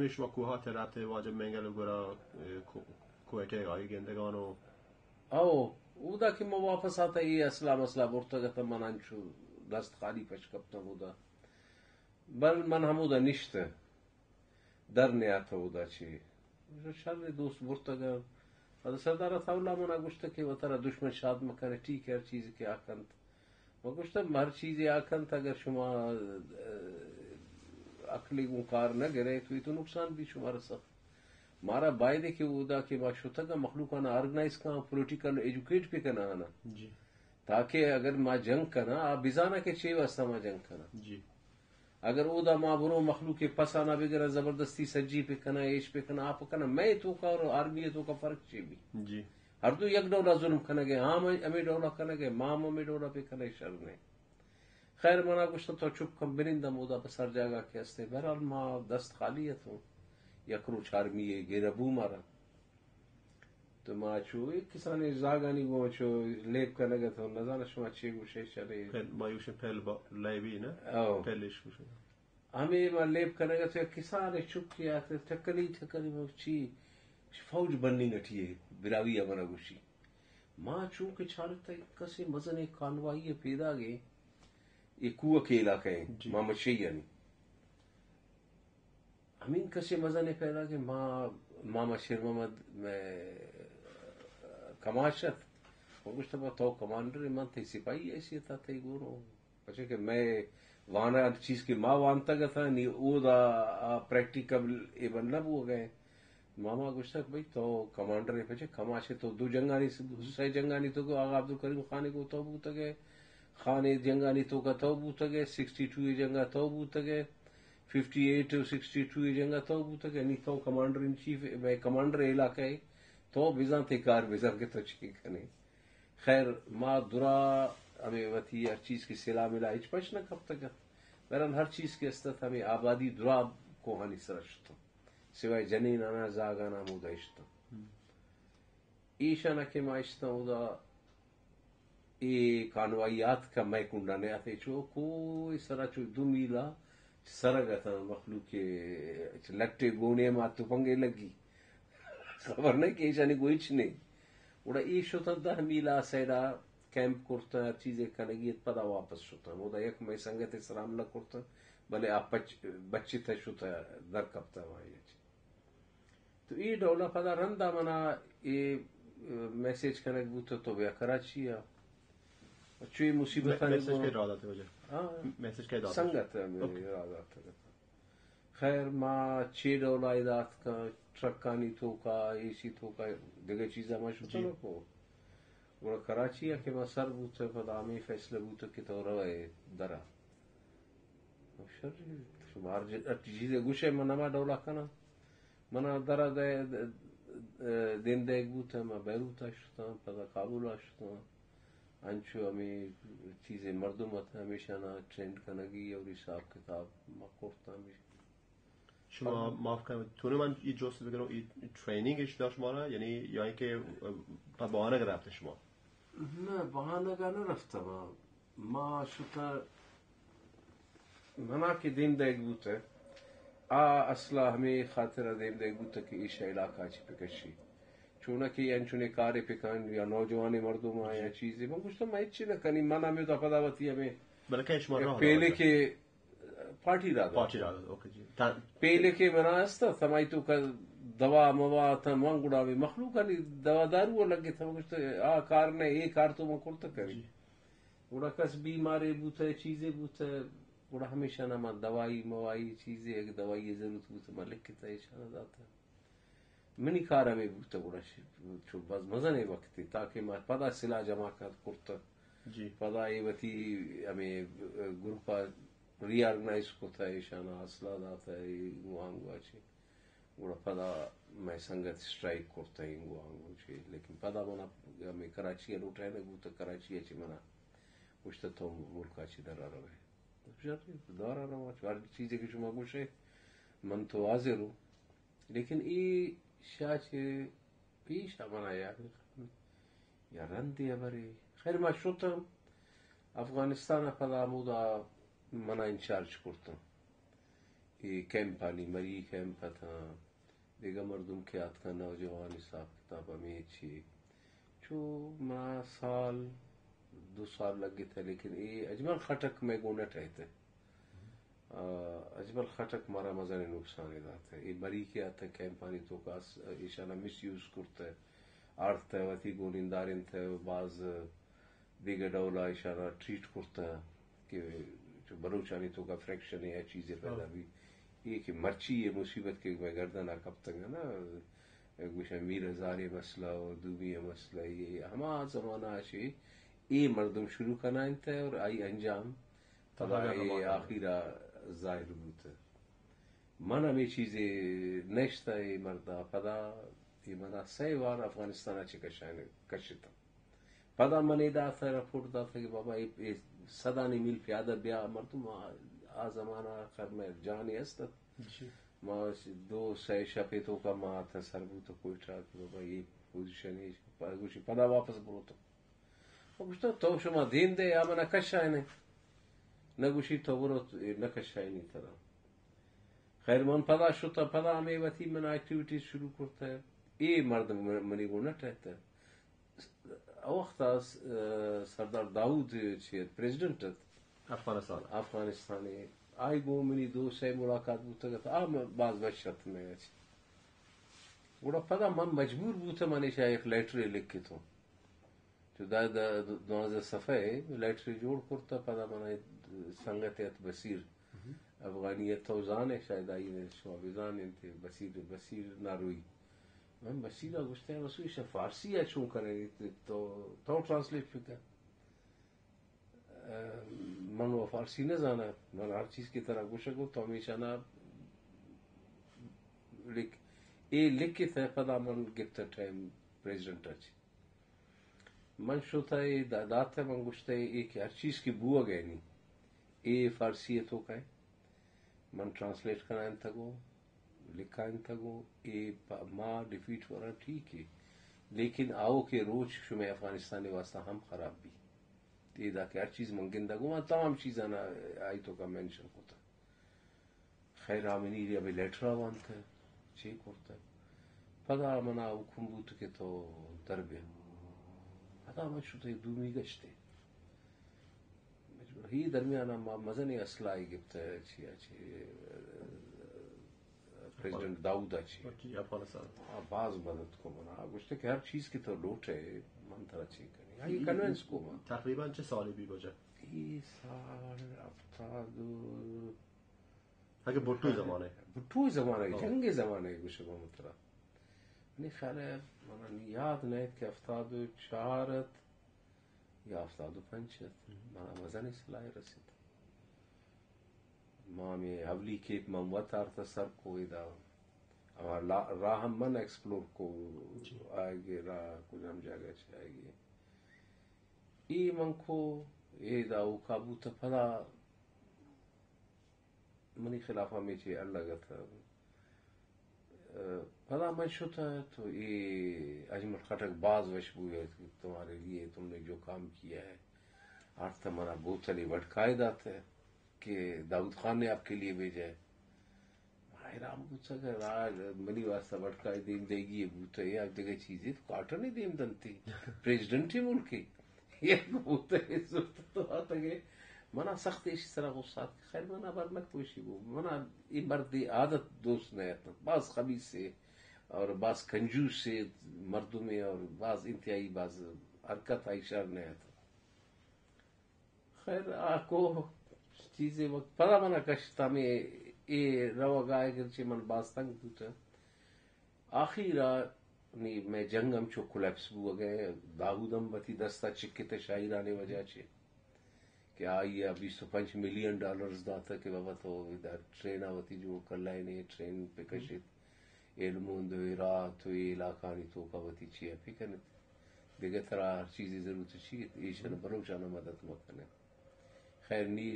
شما کوهات رابطه واجب منگل گرا کویته آئی گندگانو او ودا کی موافقات ای اصلا مسئلہ برتگت من انچو دست خالی پشکبتا ودا بل من همودا نشته در نیاتا ودا چی شر دوست برتگا هذا سردار ثولا من گوشتا کہ وہ ترا دشمن شاد مکنے ٹھیک ہے ہر چیز کے آکنت میں گوشتا ہر چیز آکنت اگر شما عقلی کار نہ گرے تو نقصان بھی شمار سخت مارا بائدے کہ ودا کہ ما شتا کا مخلوقانا آرگنائز کا پولیٹیکل ایجوکیٹ پہ کنا آنا جی تاکہ اگر ما جنگ کنا آپ بزانا کے چھ واسطہ ما جنگ کنا جی اگر اودا ما برو مخلوق پسانا بغیر زبردستی سجی پہ کنا ایش پہ کنا آپ کنا میں تو کا اور آرمی تو کا فرق چھ بھی جی ہر تو یک ڈولا ظلم کنا گے ہاں امی ڈولا کنا گے ماں امی ڈولا پہ کنا شر نے خیر منا گوشتا تو چپ کم برندہ مودا بسر جاگا کے استے بہرحال ما دست خالیت ہوں یکرو چارمی گیربو مارا تو ما چو ایک کسانی زاگانی گو چو لیپ کا نگا تو نزانا شما چی گوشے چلے مایوش پھیل لائبی نا پھیلش گوشے ہمیں ما لیپ کا نگا تو کسانی چپ کیا تھکلی وہ چی فوج بننی نٹھی ہے براوی امنا گوشی ما چون کہ چھالتا کسی مزن کانوائی پیدا گئے یہ کوہ کے علاقہ ہیں محمد شیعانی ہمیں کسی مزن پیدا گئے ماما شیر محمد میں کماشت وہ کچھ تو تو کمانڈر من تھی سپاہی ایسی تھا تھی گورو پچھے کہ میں وانا چیز کی ماں وانتا گا تھا نہیں او دا پریکٹیکل ایبن نہ ہو گئے ماما کچھ تک بھائی تو کمانڈر ہے پچھے کماشے تو دو جنگانی سے جنگانی تو آغا عبدالکریم خانے کو تو بوتا گئے خانے جنگانی تو کا تو بوتا گئے 62 جنگا تو بوتا گئے 58 62 جنگا تو بوتا گئے نہیں تو کمانڈر ان چیف میں کمانڈر علاقہ ہے تو بزان تھے کار بزان کے تو چکی کنے خیر ما درا ہمیں وتی ہر چیز کی سلا ملا ہچ پچ نہ کب تک بہرحال ہر چیز کے استت ہمیں آبادی درا کو ہانی سرشتا سوائے جنین آنا زاگانا مودا اشتا ایشانا کے ما اشتا مودا ای کانوائیات کا میں کنڈانے آتے چو کوئی سرا چو 2 میلا سرگتا مخلوق کے لگتے گونے ما تو پنگے لگی خبر نہیں کہ ایشانی کوئی چھ نہیں وڑا ای شتا 10 میلا سیڈا کیمپ کرتا ہر چیزیں کنگیت پدا واپس شتا مودا یک میں سنگت اسلام لگ کرتا بلے آپ بچی تھا شتا در کبتا وہاں تو ای ڈولا پدا رندا منا ای میسیج کنگ بوتا تو بیا کراچی چوئی مصیبت میسیج کے ارادہ تھے وجہ میسیج کے ارادہ سنگت میرے ارادہ تھا خیر ما 6 ڈولا ایدات کا ٹرکانی تو کا ایسی تو کا دیگر چیزیں ما شتا لکو گوڑا کراچی ہے کہ ما سر بوتا پدا ہمیں فیصلہ بوتا کہ تو روئے درہ شمار چیزیں گوشے منا ما ڈولا کنا منا درہ دین دیکھ بوتا ما بیروت آشتا پدا کابل آشتا انچو ہمیں چیزیں مردم آتا ہمیشہ نا ٹرینڈ کنگی اور حساب کتاب ما کرتا ہمیشہ شما معاف کنم تو من این جوست بگم این ترینینگش داشت شما را یعنی یا اینکه بهانه رفته شما نه بهانه نه رفتم ما شتا منا کی دین دیگ بوته اصلا ہمیں خاطر دین دیگ بوته کہ ایش علاقہ چی پکشی چونکہ انچونے کارے پکان یا نوجوانی مردم آیا چیزیں من گوشتا میں اچھی نہ کنی منا میں تو پدا وتی ہمیں بلکہ شما را پہلے کے پارٹی رادا اوکے جی پہلے کے بنا استا تمائی تو کا دوا موا تھا مانگوڑا بھی مخلوقا نہیں دوا دارو لگے تھا گوشتا کار نے ایک کار تو من کرتا کری گوڑا کس بیمارے بوتا چیزیں بوتا گوڑا ہمیشہ نہ دوائی موائی چیزیں ایک دوائی ضرورت بوتا میں لکھتا ہے شانہ داتا منی کارا میں بوتا گوڑا چھو باز مزنے وقتی تاکہ میں پدا سلا جمع کرتا جی پدا ایوتی ہمیں گروپا ری آرگنائز کرتا ہے شانہ اصلا داتا ہے انگو آنگو آچے گوڑا پدا میں سنگت سٹرائک کرتا ہے انگو آنگو چے لیکن پدا منا ہمیں کراچی روٹا ہے بوتا کراچی اچے منا گوشتا تو ملکا چی درہ روے دارا روا ہر چیزیں کی شما گوشے من تو حاضر ہوں لیکن ای شاہ چھے پیشا منا یا رندی بری خیر ما شتا افغانستان پدا مودا منا انچارج کرتا یہ کیمپ علی مری کیمپ تھا دیگا مردم کے ہاتھ کا نوجوان حساب کتاب ہمیں چی جو ما سال 2 سال لگ گئے تھے لیکن یہ اجمل خٹک میں گونٹ رہتے اجمل خٹک مارا مزہ نقصان داتا ہے یہ مری کے آتا ہے کیمپانی تو کا ایشانہ مس یوز کرتا ہے آرت ہے وتی گونندارن تھے بعض دیگر ڈولا اشارہ ٹریٹ کرتا ہے کہ جو بلوچانی تو کا فریکشن ہے چیزیں پیدا بھی یہ کہ مرچی یہ مصیبت کے میں گردن کب تک ہے نا کچھ میر ہزار مسئلہ اور دوبی مسئلہ یہ ہما زمانہ سے یہ مردم شروع کرنا انتا ہے اور آئی انجام پدا یہ آخرہ ظاہر ہوتا ہے من ہمیں چیزیں نشتا ہے مردہ پدا یہ منا سی وار افغانستان اچھے کشتا پدا من دا تھا رپورٹ دا تھا کہ بابا یہ صدانی میل پیادہ بیا مردم آ زمانہ خیر میں جانی استت ما 2 شپے تو کا ما تھا سربو تو کوئی ٹراک بابا یہ پوزیشن ہے پدا واپس بولو تو گوشتا تو شما دین دے یا منا کشای نہیں نگوشی تو برو نکشای نہیں ترا خیر من پدا شتا پدا ہمیں وتی من ایکٹیویٹیز شروع کرتا ہے یہ مرد منی گونٹ رہتا ہے وقت سردار داؤد چیت پریزیڈنٹ افغانستان آئی گو منی 2 سے ملاقات بوتا گا بعض بشت میں گوڑا پدا من مجبور بوتا منی شاہ ایک لیٹری لکھ کے تو جو 12 صفحے لیٹری جوڑ کرتا پدا من سنگتیت بصیر افغانیت توزان ہے شاید آئی نے شعبیزان انتے بصیر ناروئی من بصیرہ گوشتے ہیں رسوئی فارسی ہے چون کرے تو ٹرانسلیٹ فکر من وہ فارسی نہ جانا من ہر چیز کی طرح گوشہ کو تو ہمیشہ نا لکھ کے تھے پدا من گفت ٹائم پریزیڈنٹ اچھی من شوتا ہے دات ہے من گوشتے ہیں ایک ہر چیز کی بوا گئے نہیں اے فارسی ہے تو کہیں من ٹرانسلیٹ کرنا انتا گو لکھا انتا گو اے ماں ڈیفیٹ ہو رہا ٹھیک ہے لیکن آؤ کے روچ شمع افغانستانی واسطہ ہم خراب بھی تیدا کہ ہر چیز منگندہ گو وہاں تمام چیزیں آئی تو کا مینشن ہوتا خیر آمینی ابھی لیٹر آوانتا ہے چیک ہوتا ہے پدا منا حکم بوت کے تو دربے پدا من شوتا ہے دومی گشتے ہی درمیان مزنی اسلحہ گفتا ہے اچھی پریزیڈنٹ داؤد اچھی بعض مدد کو منا گوشتے کہ ہر چیز کی تو لوٹ ہے من ترہ چیک کرنی یہ کنوینس کو من تقریباً چه سالی بی بجا یہ سال افتاد اگه بطو زمانه بطو زمانه جنگ زمانه گوشه با مطرح منی خیال ہے من یاد نیت کہ 74 یا 75 مانا مزنی صلاحی رسید مامی حولی کیپ مموت آرتا سر کو ادا راہ من ایکسپلور کو آئے گے راہ کچھ ہم جاگہ چاہے گے ای من کو ادا کابو تا پدا منی خلافہ میں چی اللہ گتا پدا من شتا ہے تو یہ اجمل خٹک باز وشبو ہے تمہارے لیے تم نے جو کام کیا ہے آرتا منا بوتلی وٹکائے داتا ہے کہ داؤد خان نے آپ کے لیے بھیجا ہے رام بوتا کہ راج منی واسطہ وٹکائے دیم دے گی یہ بوتا ہے آپ دیکھے چیزیں تو کاٹا نہیں دیم دنتی پریزیڈنٹ ہی ملک کی یہ بوتا ہے تو آتا کہ منا سخت اسی طرح غصات خیر منا برنک پوشی بو منا یہ مردی عادت دوست نہیں آتا بعض خبیث سے اور بعض کنجوس سے مردوں میں اور بعض انتہائی بعض حرکت عائشہ نہیں آتا خیر آکو چیزیں وقت پدا منا کشتا میں اے روا گائے گرچے من باز تنگ بوتا آخیرا میں جنگم چو کولیپس بو گئے داودم بتی دستا چکتے شاہیرانے وجہ چھے کہ آئی ابھی $25 ملین داتا کہ بابا تو ٹرین آواتی جو کر لائنے ٹرین پہ کشت علمون دو رات تو علاقانی تو کاواتی چیئے فکر دیگر طرح ہر چیزی ضرورت چیئے ایشن بلوچانا مدد مکنے خیر نی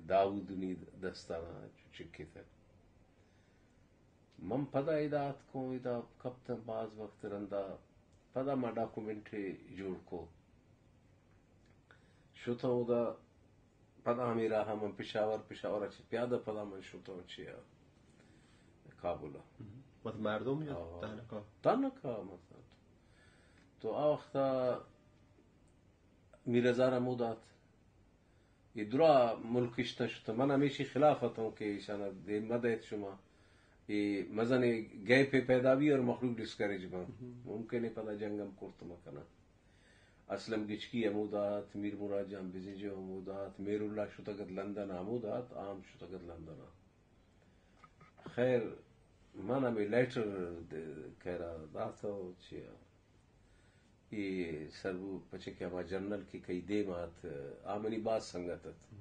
داود نی دستانا چکے تھے من پدا ادات کو ادا کب تک بعض وقت رندہ پدا ما ڈاکومنٹری جوڑ کو شوتا ہوگا پدا میرا ہم پشاور اچھے پیادہ پدا من شوتا ہوں چیا کابل مثلا مردم یا تنکا مثلا تو آوختا میرزار عمودات یہ درا ملکش نشتا من ہمیشہ خلافت ہوں کہ شانا دے مدد شما یہ مزن گئے پہ پیداوی اور مخلوق ڈسکریج با ممکن ہے پتا جنگم کرت مکنا اسلم گچکی عمودات میر مراد جان بزیجو عمودات میر اللہ شتگت لندن عمودات عام شتگت لندن خیر من ہمیں لیٹر کہہ رہا داتا چیا یہ سربو پچے کہ ہما جنرل کی کئی دے مات آمنی باز سنگتت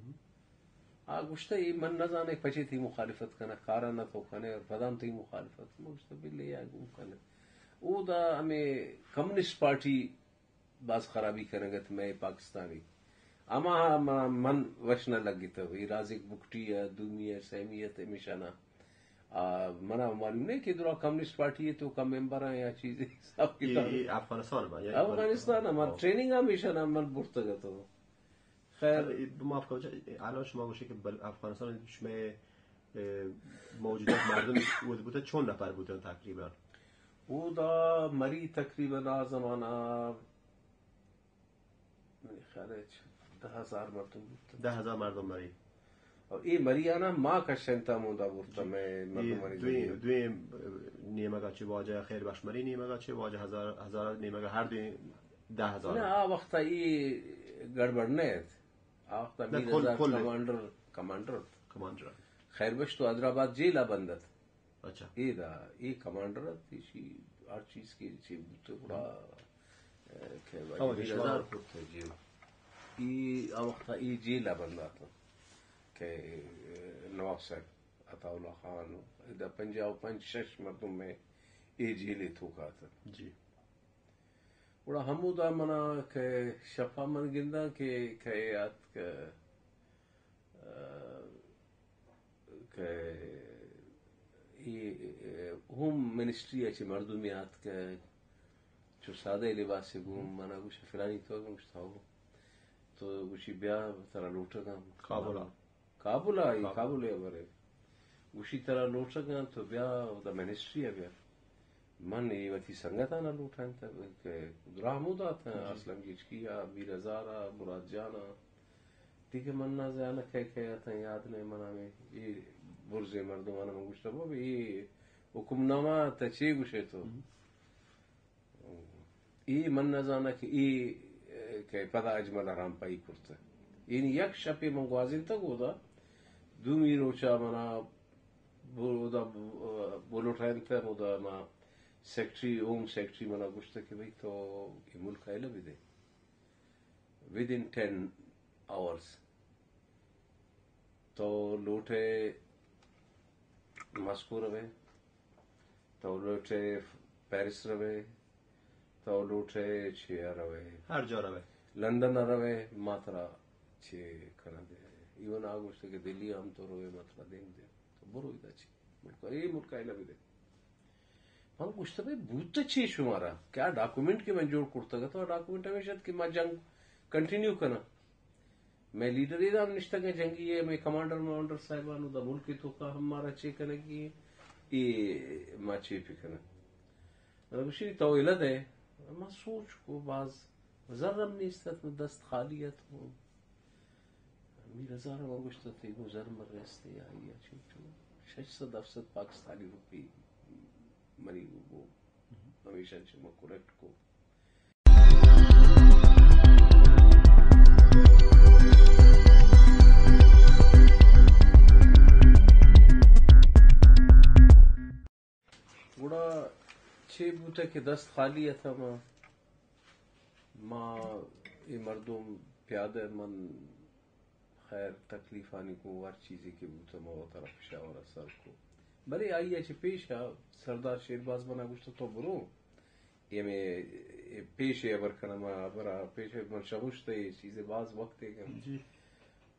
گشتہ یہ من نہ جانے پچے تھی مخالفت کنا کارا نہ تو کنے اور پدام تھی مخالفت گشتہ بلے یا گو کنے او دا ہمیں کمیونسٹ پارٹی باز خرابی کریں گے تو میں پاکستانی اما من وشنا لگی تو یہ رازق بکٹی ہے دومی ہے سہمیت ہے مشانہ منا معلوم نہیں کہ درا کمیونسٹ پارٹی ہے تو کا ممبر ہیں یا چیزیں سب کی افغانستان ہمارا ٹریننگ ہمیشہ نہ من برتگا تو خیر معاف کنید الان شما گوشید که افغانستان شما موجودات مردم بود بوده چند نفر بودن تقریبا او دا مری تقریبا زمانہ میرے خیال ہے 10,000 مردم بود 10,000 مردم مری اور یہ مریانا ماں کا شنتا موندا بورتا میں مردم دوی نیمگا چه واجه خیر بشمری نیمگا چه واجه هزار نیمگا هر دوی 10,000 نه وقتا یہ گڑبڑ نہیں آختا میرزا کمانڈر خیر بش تو حیدرآباد جیلا بندت اچھا یہ دا یہ کمانڈر تھی ہر چیز کی چی تو بڑا جی یہ وقتا یہ جیلا بندہ تھا کہ نواب صاحب عطا اللہ خان دا 55 مردم میں یہ جیلے تھوکا تھا جی بڑا حمودہ منا کہ شفا من گندہ کہ یاد کہ یہ ہوم منسٹری اچھے مردمیات کے جو سادہ لباس سے گوم منا کچھ فلانی تو کچھ تھا تو کچھ بیاہ طرح لوٹا گا کابل ہے برے اسی طرح لوٹا گا تو بیاہ دا منسٹری ہے بیاہ من یہ وتی سنگت آنا لوٹائیں تھا کہ درامودہ تھا اسلم گچکیا میر ہزارہ مراد جانا ٹھیک ہے مننا زیادہ کہہ آتا ہے یاد نہیں منا میں یہ برز مردمانہ میں گوشتا وہ یہ حکم نامہ تچے گوشے تو یہ مننا زانا کہ یہ کہ پدا اجمل حرام پائی کرتا یعنی یک شپے منگوازن تک ہو دا دومی روچا منا بولو ٹھائن تھا مودا ما سیکٹری ہوم سیکٹری منا گوشتا کہ بھئی تو یہ ملک آئے لبی دے within 10 hours تو لوٹے ماسکو روے تو لوٹے پیرس روے تو لوٹے چھیا روے ہر جا روے لندن روے ماترا چھے کنا دے ایون آگوشتے کہ دلی ہم تو روے ماترا دیں دے تو بروی دا چھے ملکہ یہ ملکہ آئے لبی دے ہم گوشتا بھئی بہت چھے شمارا کیا ڈاکومنٹ کی میں جوڑ کرتا گا تو ڈاکومنٹ ہمیشہ کہ میں جنگ کنٹینیو کرنا میں لیڈر ادام نشتا کہ جنگی ہے میں کمانڈر صاحبانو دا ملکی تو کا ہمارا چے کرنے کی یہ ما چے پی کرنا مطلب اسی تویلت ہے ما سوچ کو باز ذرم نیستت میں دست خالیت ہوں میرا زارا ما گوشتا تھی وہ ذرم رستے آئی اچھی تو 600 پاکستانی روپی منی وہ ہمیشہ چما کریکٹ کو بڑا چھ بوتا کہ دست خالی تھا ماں یہ مردم پیادہ من خیر تکلیف آنی کو ہر چیزی کی بوتا ماں طرف شاور اثر کو بڑے آئی ہے پیش ہے سردار شیرباز بنا گوشتا تو برو یہ میں پیش ہے برکنا ماں برا پیش ہے من شغوشتا یہ چیزیں بعض وقت ہے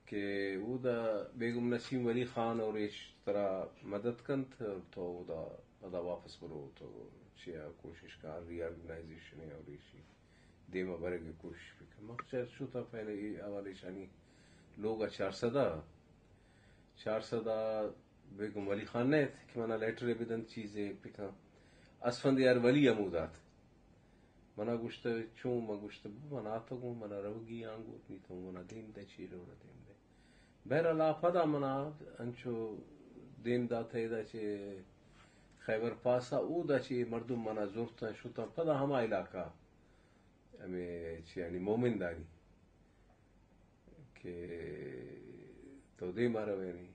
کہ وہ دا بیگم نسیم ولی خان اور اس طرح مدد کن تھا تو وہ دا واپس برو تو چیا کوشش کر ری آرگنائزیشن ہے اور اسی دیما بھرے گے کوشش بھی کر مقصد شو تھا پہلے یہ حوالے شانی لوگ 400 بیگم ولی خان نے کہ منا لیٹر بدن چیزیں پکا اسفند یار ولی عمودات منا گوشت چون ما گوشت منا تو منا روگی آنگو نہیں تو منا دیم دے چیرو نہ دیم دے بہرحال پدا منا انچو دیم دا تھے دا چے خیبر پاسا او دا چے مردم منا زورتا شوتا پدا ہما علاقہ ہمیں یعنی مومن داری کہ تو دے مارا وینی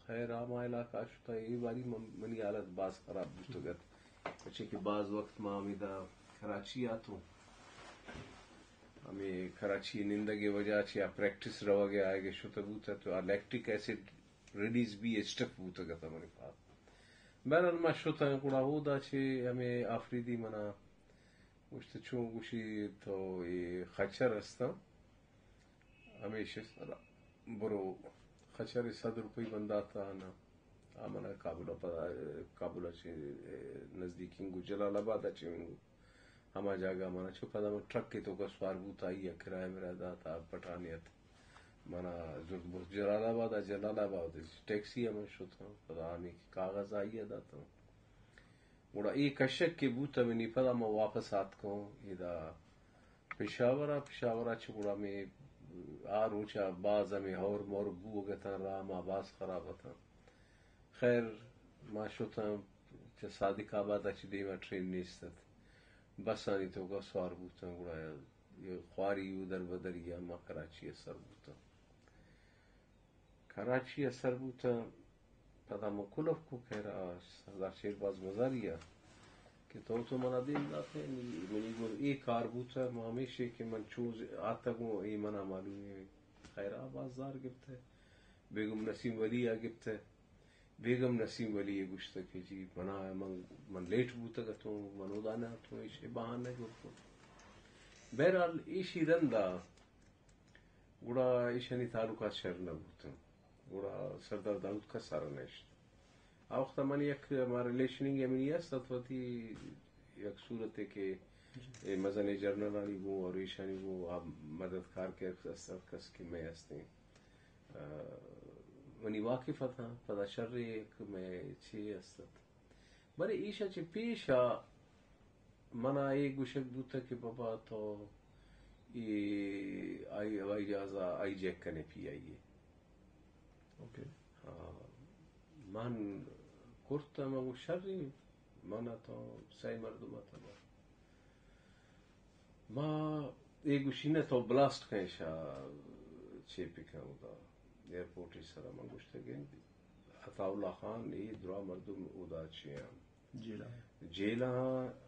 خیر ہما علاقہ شوتا یہ باری منی حالت باز خراب بوتو گت اچھے کہ بعض وقت ما امیدہ کراچی آتوں ہمیں کراچی نندگی وجہ چیا پریکٹس رہا گیا آئے گے شوتا بوتا تو لیکٹک ایسڈ ریلیز بھی اسٹف بوتا گتا منی پاس بہرحال ما شوتا کڑا ہو دا چھے ہمیں آفریدی منا گوشت چون گوشی تو یہ خچر استا ہمیشہ برو خچر 100 روپی بندہ تھا نا آمنا کابل چھے نزدیکی گو جلال آباد چھے منگو ہما جاگا منا چھپا دا من ٹرک کے تو کا سوار بوتا آئی ہے کرائے میرا داتا پٹانیت منا جلال آباد ٹیکسی ہمیں شوتا پدا آنے کی کاغذ آئی ہے داتا گوڑا ایک کشک کے بوتا میں نہیں پدا میں واپس آت کو یہ دا پشاورہ چھوڑا میں روچا باز ہمیں اور مور بو گتا رہا ما باز خراب تھا خیر ما شوتا صادق آباد اچھی دیما ٹرین نیستت بس آنی تو کا سوار بوتا گوڑا یہ خواری ادھر بدر یا ما کراچی اثر بوتا کراچی اثر بوتا پدا مکلف کو کہہ رہا سردار شیرباز مزاریا کہ تو منا دین داتے منی گو ایک کار بوتا ما ہمیشہ کہ من چوز آتا گو ای منا معلوم ہے خیر آبازدار گفت ہے بیگم نسیم ولی گفت ہے بیگم نسیم ولی یہ گوشتا کہ جی منا من لیٹ بوتا گا تو منو دانا تو ایشے بہانہ گفت بہرحال ایشی رندہ گوڑا ایشانی تعلقات شہر نہ بوتا گوڑا سردار داود کا سارا نیشت آوختا من یک ہمارا ریلیشننگ امنی است اتواتی یک صورت ہے کہ مزن جرنلانی گو اور ایشانی گو آپ مددکار کے اکثر کس کی میں ہستے منی واقف تھا پدا شر ایک میں چھ استت بڑے ایشا چھ پیشا منا ایک گوشک بوتا کہ بابا تو یہ آئی جازا آئی جیک کنے پی آئیے اوکے من کرتا مگو شری منا تو سائی مردم تا ما ایک گوشینه تو بلاست کنشا چه پکن دا ایرپورتی سرا من گوشته گین عطاءاللہ خان ای درا مردم اودا چیان جیلا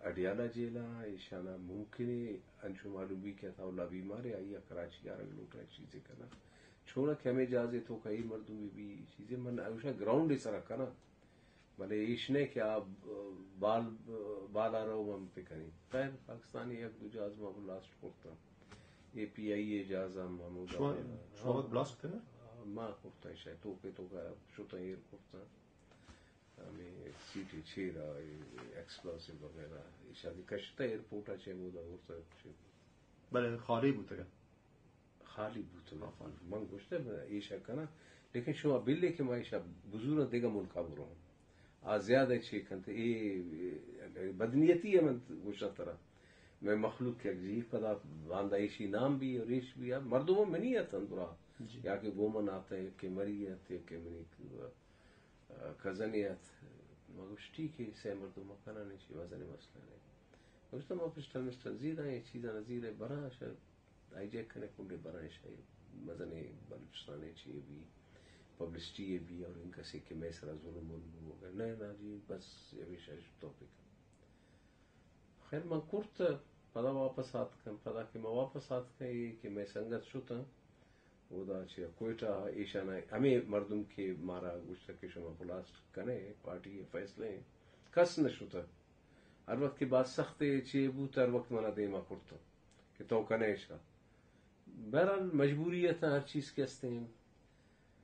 اڈیالا جیلا ایشانا ممکنی انچو معلوم بھی کہ عطاءاللہ بیمارے آئی کراچی آرگ لوٹا چیزیں کنا چھوڑا کہ ہمیں جازے تو کئی مردم بھی چیزیں من اوشا گراؤنڈ ہی سرا کنا بلے ایشنے کہ آپ بال آ رہو ہم پہ کریں خیر پاکستانی ایک دو جاز میں بلاسٹ کرتا اے پی آئی اے جاز ہم شما بلاسٹ کرنا ما کرتا ہے شاید تو کا شوتا ایر کرتا ہمیں سیٹی چھیرا ایکسپلوسیو وغیرہ شادی کشتا ایئرپورٹ اچھے وہ دا ہوتا ہے بلے خالی بوتا گا خالی بوتا من گوشتا ہے ایشا کنا لیکن شما بلے کے ما ایشا بزرگ دیگا ملکا برو زیادہ چھے کنتے بدنیتی ہے من گوشتا طرح میں مخلوق کے اگزیف پدا باندہ ایشی نام بھی اور ایش بھی مردموں میں نہیں آتا اندرا یا کہ گومن آتا ہے کہ مریت ہے کہ منی کزنیت مگوشتی کہ سے مردموں کنا نہیں چھے وزن مسئلہ نہیں گوشتا ما پشتر مستر زیدہ یہ چیزہ نظیر برا شاید آئی جے کنے کنڈے برا شاید مزن بلوچستانے چھے بھی پبلسٹی یہ بھی اور ان کا سے کہ میں سرا ظلم ہو گئے نہیں جی بس یہ بھی شاید ٹاپک خیر میں کرت پدا واپس آت کن پدا کہ میں واپس آت کن یہ کہ میں سنگت شتا وہ دا چھے کوئٹا ایشانا ہمیں مردم کے مارا گوشتا کہ شما بلاسٹ کنے پارٹی فیصلے کس نشتا ہر وقت کی بات سخت چھے بوتا ہر وقت منا دیما کرتا کہ تو کنے ایشا بہرحال مجبوریت ہر چیز کے ہستے ہیں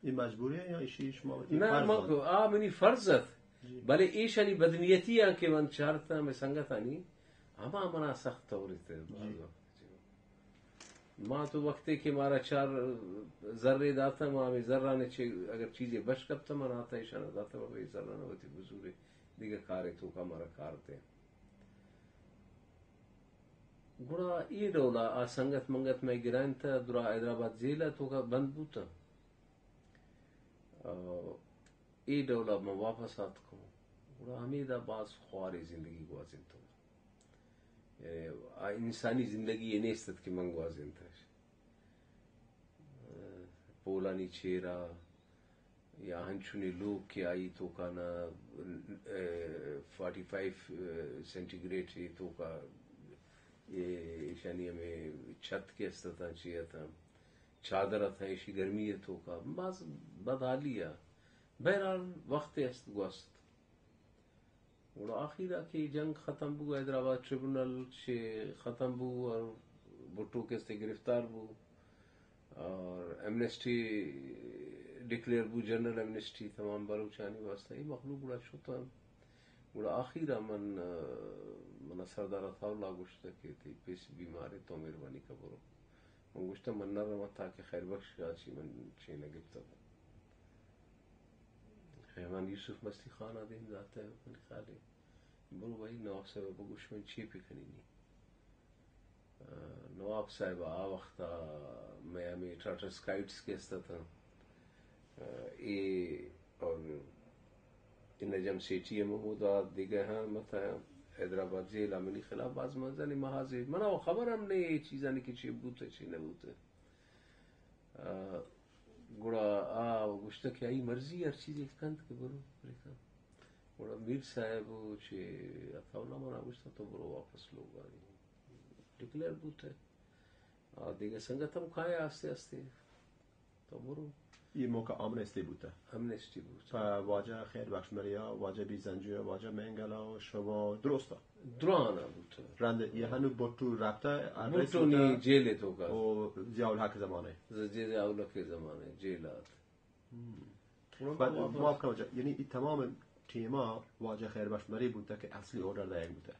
یہ مجبوری ہے یا ایشی شما نا منی فرضت بلے ایشانی بدنیتی ہے کہ من چارتا میں سنگت آنی ہما منا سخت طوری تے ماں تو وقت ہے کہ ہمارا 4 ذرے داتا ماں میں ذرہ نے اگر چیزیں بش کب تو من آتا ہے اشارہ داتا بھائی ذرہ نہ ہوتی بزرگ دیگر کارے تو کا ہمارا کارتے گڑا ای ڈولا آ سنگت منگت میں گرائن تھا درا حیدرآباد زیلہ تو کا بند بوتا ای ڈولا میں واپس آت کو گڑا حمید آباز خواری زندگی گوازن تو انسانی زندگی یہ نیستت کی منگوازن تھا پولانی چیرا یا ہنچونی لوگ کی آئی تو کا نا 45 سینٹی گریڈ تو کا یہ شانی ہمیں چھت کے استتا چاہیے تھا چادر تھا ایسی گرمی ہے تو کا بس بدحالی ہے بہرحال وقت است گوست اور آخرہ کی جنگ ختم ہو حیدرآباد ٹریبونل سے ختم ہو اور بھٹو کے سے گرفتار ہو اور ایمنیسٹی ڈکلیئر ہو جنرل ایمنیسٹی تمام بلوچانی واسطہ یہ مخلوق بڑا چھوٹا بڑا آخرہ من سردار تھا گوشتا کہ تھی پیس بیمار ہے تو مہربانی کا برو من گوشتا من نہ رہا تھا کہ خیر بخش آچی من چینہ گفتا خیمان یوسف مستی خان آدھیں ذاتا ہے من خیال ہے برو بھائی نواب صاحب بگوش من چی پہ کنی نہیں نواب صاحب آ وقتا میں ہمیں ٹاٹا سکائٹس کے استا تھا اور نجم سیٹی محمود دیگر ہاں متا حیدرآباد زیل منی خلاف باز منزانی محاذ منا خبر ہم نے یہ چیزاں نہیں کہ چی بوتے چی نہ بوتے گوڑا آ گوشتا کہ آئی مرضی ہر چیز ایک کند کے برو بریکا گوڑا میر صاحب چی اتاولا منا گوشتا تو برو واپس لوگ آئی ڈکلیئر بوتے دیگر سنگت ہم کھائے آستے آستے تو برو یہ موقع آمنستی بوده امنستی بود واجه خیر بخش مریا واجه بی زنجیر واجه منگلا شما درسته درانا بود رنده یه هنو بطو رفته بوتونی جیل تو کا و زیاول حق زمانه جیل اولا کے زمانے جیلات بعد موافقه واجه یعنی این تمام تیما واجه خیر بخش مری بوده که اصلی اوردر دایگ بوده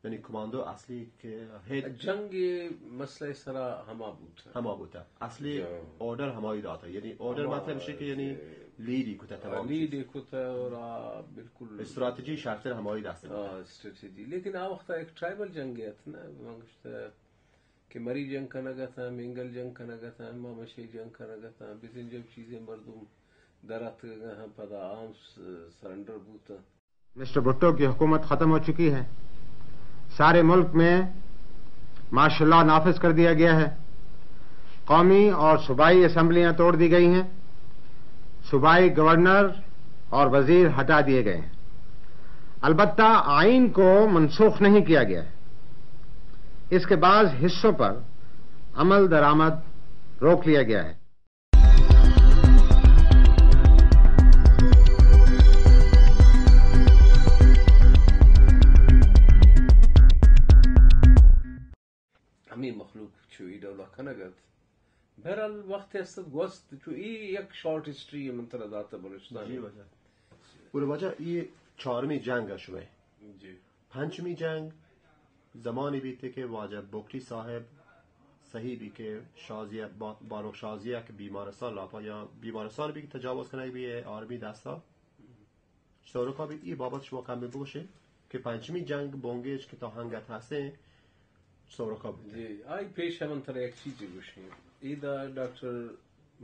یعنی کماندو اصلی که هیچ جنگ مسئله سرا ہما بوده اصلی اوردر همایی داده یعنی اوردر مطلب میشه که یعنی لیدی کتا تمام لیدی کتا اور بالکل استراتیجی شرطر همایی دسته استراتیجی لیکن آ وقتا ایک ٹرائبل جنگ ہے نا منگشتا کہ مری جنگ کا نگا تھا منگل جنگ کا نگا تھا اما مشی جنگ کا نگا تھا بزن جب چیزیں مردم درات گا پدا عام سرنڈر بوتا مسٹر بھٹو کی حکومت ختم ہو چکی ہے سارے ملک میں مارشل لا نافذ کر دیا گیا ہے قومی اور صوبائی اسمبلیاں توڑ دی گئی ہیں صوبائی گورنر اور وزیر ہٹا دیے گئے ہیں البتہ آئین کو منسوخ نہیں کیا گیا ہے اس کے بعض حصوں پر عمل درآمد روک لیا گیا ہے ہمیں مخلوق چوئی ڈولا کنگت بہرحال وقت استد گوست چو یک شارٹ ہسٹری منتر داتا بلوچستان جی وجہ اور وجہ یہ چهارمی جنگ ہے شوئے جی پنجمی جنگ زمانی بھی تھے کہ واجہ بکٹی صاحب صحیح بھی کہ شازیہ باروک شازیہ کہ بیمارستان لاپا یا بیمارستان بھی تجاوز کرنے بھی ہے آرمی دستا سورکا بھی یہ بابت شما کم بگوشے کہ پنجمی جنگ بونگیج کہ تو ہنگت ہستے سورکا بھی جی آئی پیش ہے منتر ایک چیزی گوشیں ایدہ ڈاکٹر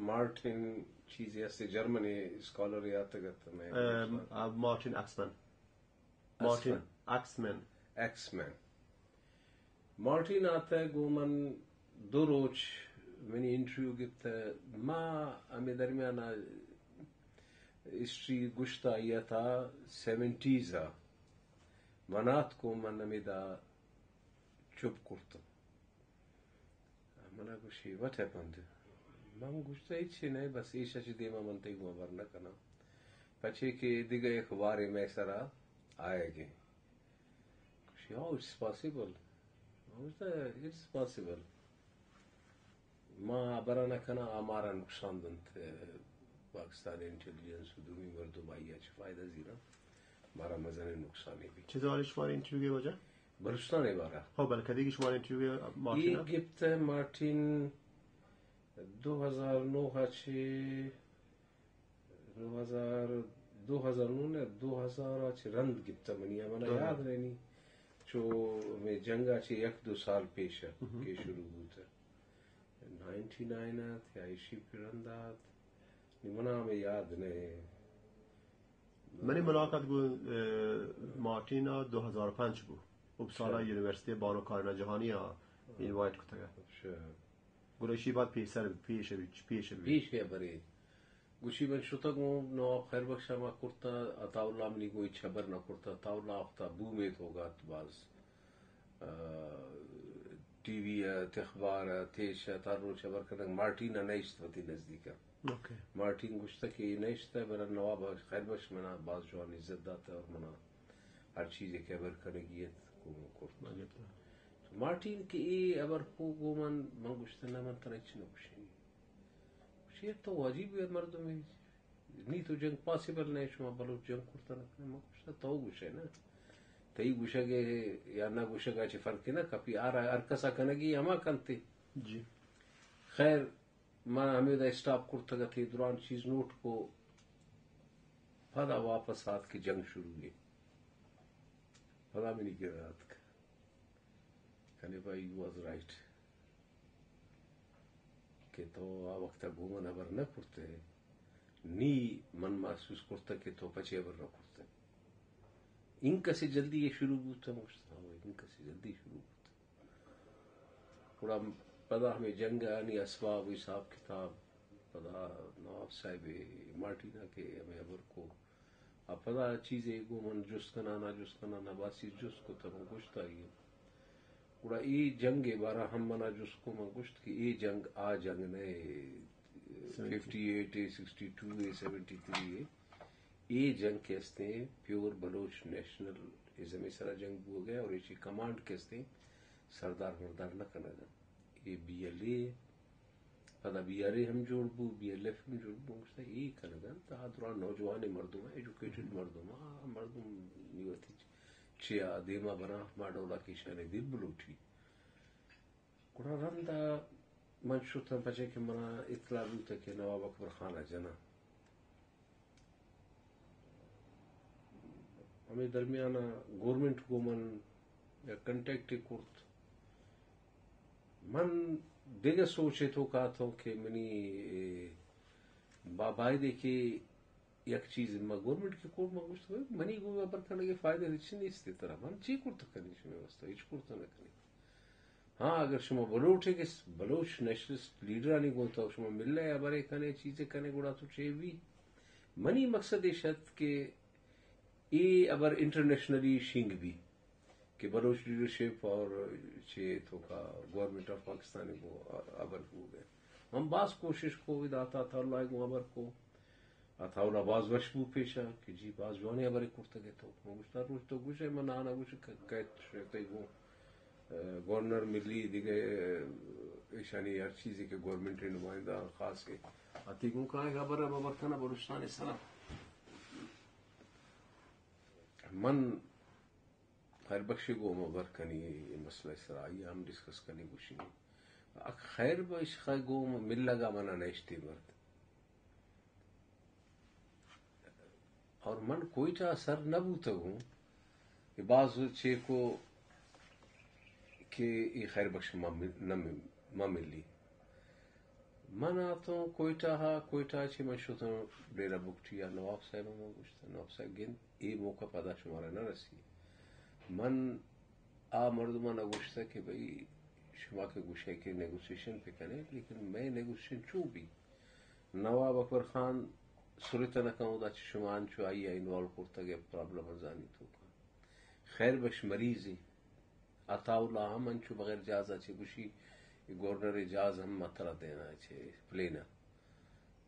مارٹن چیزی ایسے جرمنی اسکالر یاتا گتا میں مارٹن ایکسمن مارٹن آتا ہے گومن 2 روز منی انٹرویو گتا ما ہمیں درمیانا ہسٹری گشتا آیا تھا 70s منات کو من ہمیں دا چپ کرتا منا گوشی what happened من گوشتا ایچی نہیں بس ایشا چی دیما منتے گو برنا کنا پچھے کہ دیگا ایک وارے میں سرا آئے گے گوشی how it's possible گوشتا it's possible ما برانا کنا ہمارا نقصان دنت پاکستانی انٹیلیجنس دومی مردم آئی اچھ فائدہ زیرا ہمارا مزن نقصانی بھی چیز والی شماری انٹرویو کی وجہ بلوچستان بارہ ہو بلکدی کی شمار انٹرویو یہ مارٹینا گفت مارٹین 2009 رند گفت منیا منا یاد رہنی چو میں جنگا چھ 1-2 سال پیش کے شروع ہوتا 99 تھا ایشی پرندات منا میں یاد نہیں منی ملاقات گو مارتینا 2005 بو uppsala یونیورسیتی بانو کارنا جهانی اینوایت کتا گا گروشی بعد پیش گیا برے گوشی من شتا گو نواب خیر بخشا ما کرتا اتاولا منی کوئی چھبر نہ کرتا اتاولا اختا بو میت ہوگا باز ٹی وی تخبار تیش تارو چھبر کنگ مارٹینا نیشت وتی نزدیکا مارٹین گوشتا کہ نیشت ہے برا نواب خیر بخش منا باز جوان عزت داتا اور منا ہر چیز خبر کنگیت کو کرتا مارٹین کی ای ابر کو گومن من گوشتا نہ من ترچ نہ گوشی یہ تو واجب ہے مردوں میں نہیں تو جنگ پاسبل نہیں شما بلوچ جنگ کرتا نہ من گوشتا تو گوشے نا تئی گوشا گے یا نہ گوشا گا چھ فرق نا کپی آ رہا ارکسا کنگی ہما کنتے جی خیر میں ہمیں دا اسٹاپ کرتا گا تھی دوران چیز نوٹ کو پھدا واپس آت کی جنگ شروع ہوئی پھدا میں نہیں گر رات کہنے بھائی یو واز رائٹ کہ تو آ وقتا گھومن ابر نہ کرتے نی من محسوس کرتا کہ تو پچے ابر نہ کرتے ان کا سے جلدی یہ شروع ہوتا مجھتا ہوا ان کا سے جلدی شروع ہوتا پورا پدا ہمیں جنگ آنی اسباب حساب کتاب پدا نواب صاحب مارٹینا کے ہمیں ابر کو پدا چیزیں گو من جس کنانا باسی جس کو تم گشتا ہی پورا ای جنگ بارہ ہم منا جس کو من گشت کہ ای جنگ آ جنگ نے 58 62 73 یہ جنگ کہتے ہیں پیور بلوچ نیشنل ازم سرا جنگ ہو گیا اور اسی کمانڈ کہتے ہیں سردار مردار نہ کرنا گا یہ بی ایل اے پدا بی آر اے ہم جوڑ بو بی ایل ایف ہم جوڑ بو مجھتا یہ کرنا گا تا دوران نوجوان مردم ایجوکیٹڈ مردم مردم نیوتی چیا دیما بنا ماڈولا کی شانے دل بلوٹی کڑا رندا من شوتا بچے کہ منا اطلاع ہوتا کہ نواب اکبر خانہ جنا ہمیں درمیان گورنمنٹ کو من کنٹیکٹ کرت من دیگه سوچے تو کہا تھا کہ منی بابائی دیکھے یک چیز ما گورنمنٹ کی کوٹ ما گوشت منی گو ابر کرنے کے فائدے رچ نہیں اس طرح من چی کرتا کرنی شما واسطہ ہیچ کرتا نہ کرنی ہاں اگر شما بلوچ ہے کہ بلوچ نیشنلسٹ لیڈر نہیں گوتا شما مل رہے ابر کنے چیزیں کنے گوڑا تو چے بھی منی مقصد شد کہ ای ابر انٹرنیشنلی شنگ بھی کہ بلوچ لیڈرشپ اور چھ تو کا گورنمنٹ آف پاکستان کو ابر ہو گئے ہم باز کوشش کو آتا تھا اللہ کو ابر کو آتا اللہ باز وشبو پیشا کہ جی باز جوانے ابر کرتا گئے تو گوشتا روز تو گوشے من آنا گوشے کہت شکتے گو گورنر ملی دیگے ایشانی ہر چیزی کے گورنمنٹ نمائندہ خاص کے آتی گو کہاں ہے ابر ابر کنا بلوچستان سلام من خیر بخشی کو مبر کنی یہ مسئلہ سرائی ہم ڈسکس کرنی گوشی خیر بخش گو مل لگا منا نیشتی مرد اور من کوئی چاہ سر نہ بوتا ہوں کہ بعض چھ کو کہ یہ خیر بخش ماں ملی من آتا ہوں کوئٹہ چھ من شوتا ہوں ڈیرہ بکٹی یا نواب صاحب میں گوشتا نواب صاحب گند یہ موقع پدا شمارا نہ رسی من آ مردمانہ گوشتا کہ بھئی شما کے گوشے کے نیگوسیشن پہ کریں لیکن میں نیگوسیشن چوں بھی نواب اکبر خان سورتا نہ کہوں دا شما انچو آئی انوالو کرتا گیا پرابلم ازانی تو کا خیر بخش مریضی عطا اللہ ہم انچو بغیر جازہ چھے گوشی گورنر اجاز ہم مطرح دینا چھے پلینا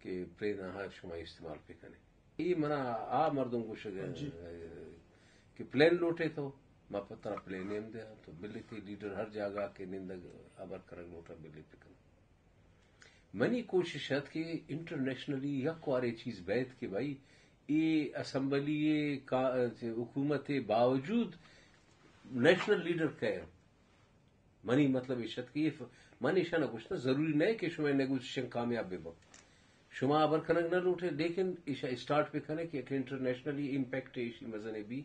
کہ پلینا ہاں شما استعمال پہ کریں یہ منا آ مردم گوشا گیا کہ پلین لوٹے تو ما پتہ پلین ایم دیا تو بلی تھی لیڈر ہر جگہ کے نندگ ابر کرنگ لوٹا بلی پکن منی کوشش ہے کہ انٹرنیشنلی یک وارے چیز بیت کہ بھائی یہ اسمبلی حکومت باوجود نیشنل لیڈر کہے منی مطلب اشت کی منی شاہ نہ ضروری نہیں کہ شما نیگوشیشن کامیاب بے وقت شما ابر کنک نہ لوٹے لیکن ایشا اسٹارٹ پہ کھنے کہ انٹرنیشنلی امپیکٹ ہے اسی مزنے بھی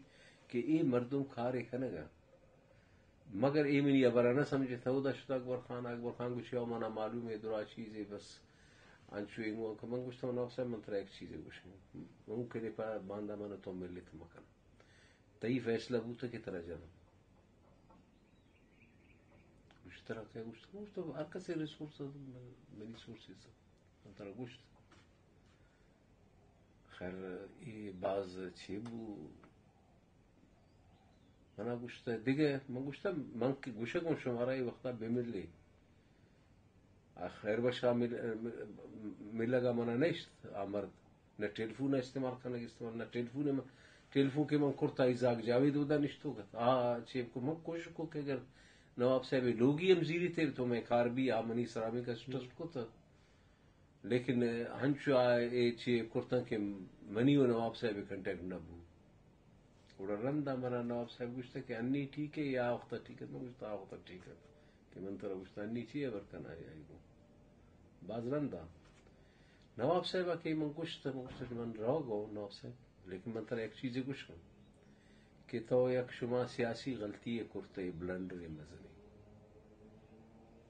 کہ یہ مردم کھارے کھنے گا مگر اے منی ابرا نہ سمجھے تھا دا شد اکبر خان کچھ یو منا معلوم ہے درا چیز ہے بس انشو من کچھ تو نو سے منتر ایک چیز ہے کچھ ممکن ہے پر باندھا من تو مل لیتا مکان تئی فیصلہ بوتا کی طرح جانا کچھ طرح کا کچھ تو ہر کسی ریسورس میری سورسز طرح کچھ خیر یہ بعض چھیبو منا گوشت دیگه من گوشتم من که گوشه کن شماره ای وقتا بمیلی خیر باشا میلگا منا نیشت آمرد نه تلفون استعمال کنه استعمال نه تلفون که من کرتا ایزاگ جاوید ودا نشتو گت چیب کو من کوشش کو کہ اگر نواب صاحب لوگی امزیری تھے تو میں کار بھی آمنی سرامی کا سٹسٹ کو تھا لیکن ہنچو آئے چیب کرتا کہ منی و نواب صاحب کنٹیکٹ نہ بھو تھوڑا رندا مرا نواب صاحب گوشتا کہ انی ٹھیک ہے یا وقتا ٹھیک ہے میں گوشتا وقتا ٹھیک ہے کہ من طرح گوشتا انی چیئے برکن آئی گو باز رندا نواب صاحب کہ من گوشتا کہ من رو گو نواب صاحب لیکن من طرح ایک چیزی گوش کن کہ تو یک شما سیاسی غلطی کرتے بلنڈر مزنی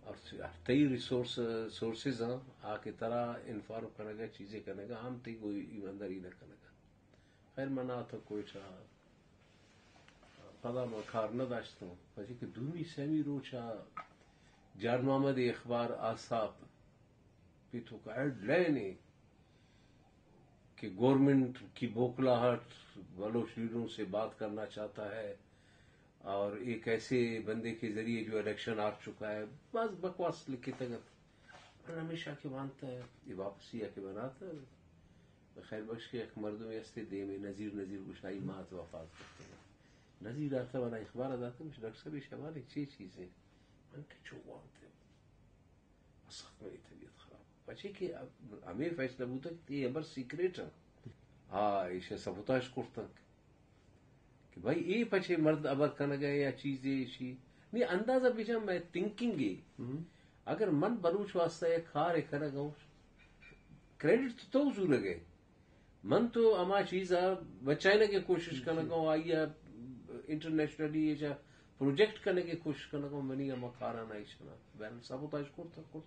اور تی ریسورسز ہیں آ کے طرح انفارم کرنے گا چیزیں کرنے گا ہم تی کوئی ایمانداری نہ کرنے گا خیر منا تو کوئی چاہ پدا میں کار نہ داشتا ہوں پچھے کہ دومی سیمی روچا جان محمد اخبار آصاب پیتو کا ایڈ لینے کہ گورنمنٹ کی بوکلاہٹ بلوچ لیڈروں سے بات کرنا چاہتا ہے اور ایک ایسے بندے کے ذریعے جو الیکشن آ چکا ہے بس بکواس لکھی تگت ہمیشہ کے مانتا ہے یہ واپسی آ کے بناتا ہے خیر بخش کے ایک مردوں میں دے میں نذیر گشائی مات وفات کرتے ہیں نذیر آتا والا اخبار آتا مجھے ڈاکٹر صاحب شمال ایک چیز ہے من کہ چو وانتے سخت میری طبیعت خراب بچے کہ ہمیں فیصلہ بوتا کہ یہ ابر سیکریٹ ہے ہاں ایشا سبوتاش کرتا کہ بھائی یہ پچھے مرد ابر کن گئے یا چیزیں ایشی نہیں اندازہ بیچا میں تھنکنگ گی اگر من بلوچ واسطہ ایک خار کھا گاؤں کریڈٹ تو ضرور لگے من تو اما چیز بچانے کی کوشش کرنا گاؤں آئیے انٹرنیشنلی یہ پروجیکٹ کرنے کی کوشش کرنا گاؤں منی اما کارا نہیں چنا بہن سبوتاش کرتا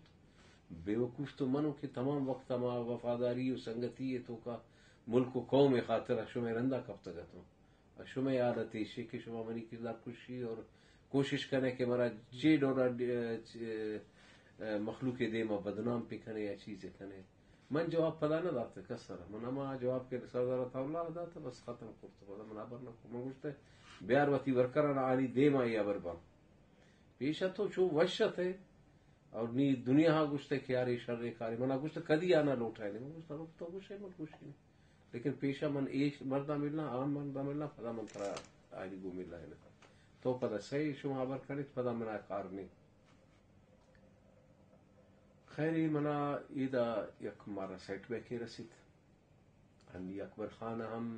بے وقوف تو منو کہ تمام وقت اما وفاداری و سنگتی ہے تو کا ملک و قوم خاطر شمہ رندہ کب تک تو شمہ عادت ہے کہ شمہ منی کردار خوشی اور کوشش کرنے کہ مرا چیڈ اور مخلوق دے ما بدنام پہ کھنے یا چیزیں کھنے من جواب پدا نہ داتا کسر من اما جواب کے سردار اللہ داتا بس ختم کرتا پدا من آبر نہ من گوشتا ہے بیار وطی ورکران آلی دے ما یا بربا پیشا تو چو وشت ہے اور نی دنیا ہاں گوشتا ہے کہ یاری شر کاری من گوشتا کدی آنا لوٹائے نہیں من گوشتا روکتا گوشتا ہے من گوشتی نہیں لیکن پیشا من ایک مردہ ملنا عام مردہ ملنا پدا من ترا آلی گو مل رہے تو پدا صحیح شما آبر کرنے پدا من کار نہیں خیری منا ایدا یک مارا سیٹ بیکی رسید ہمی اکبر خان ہم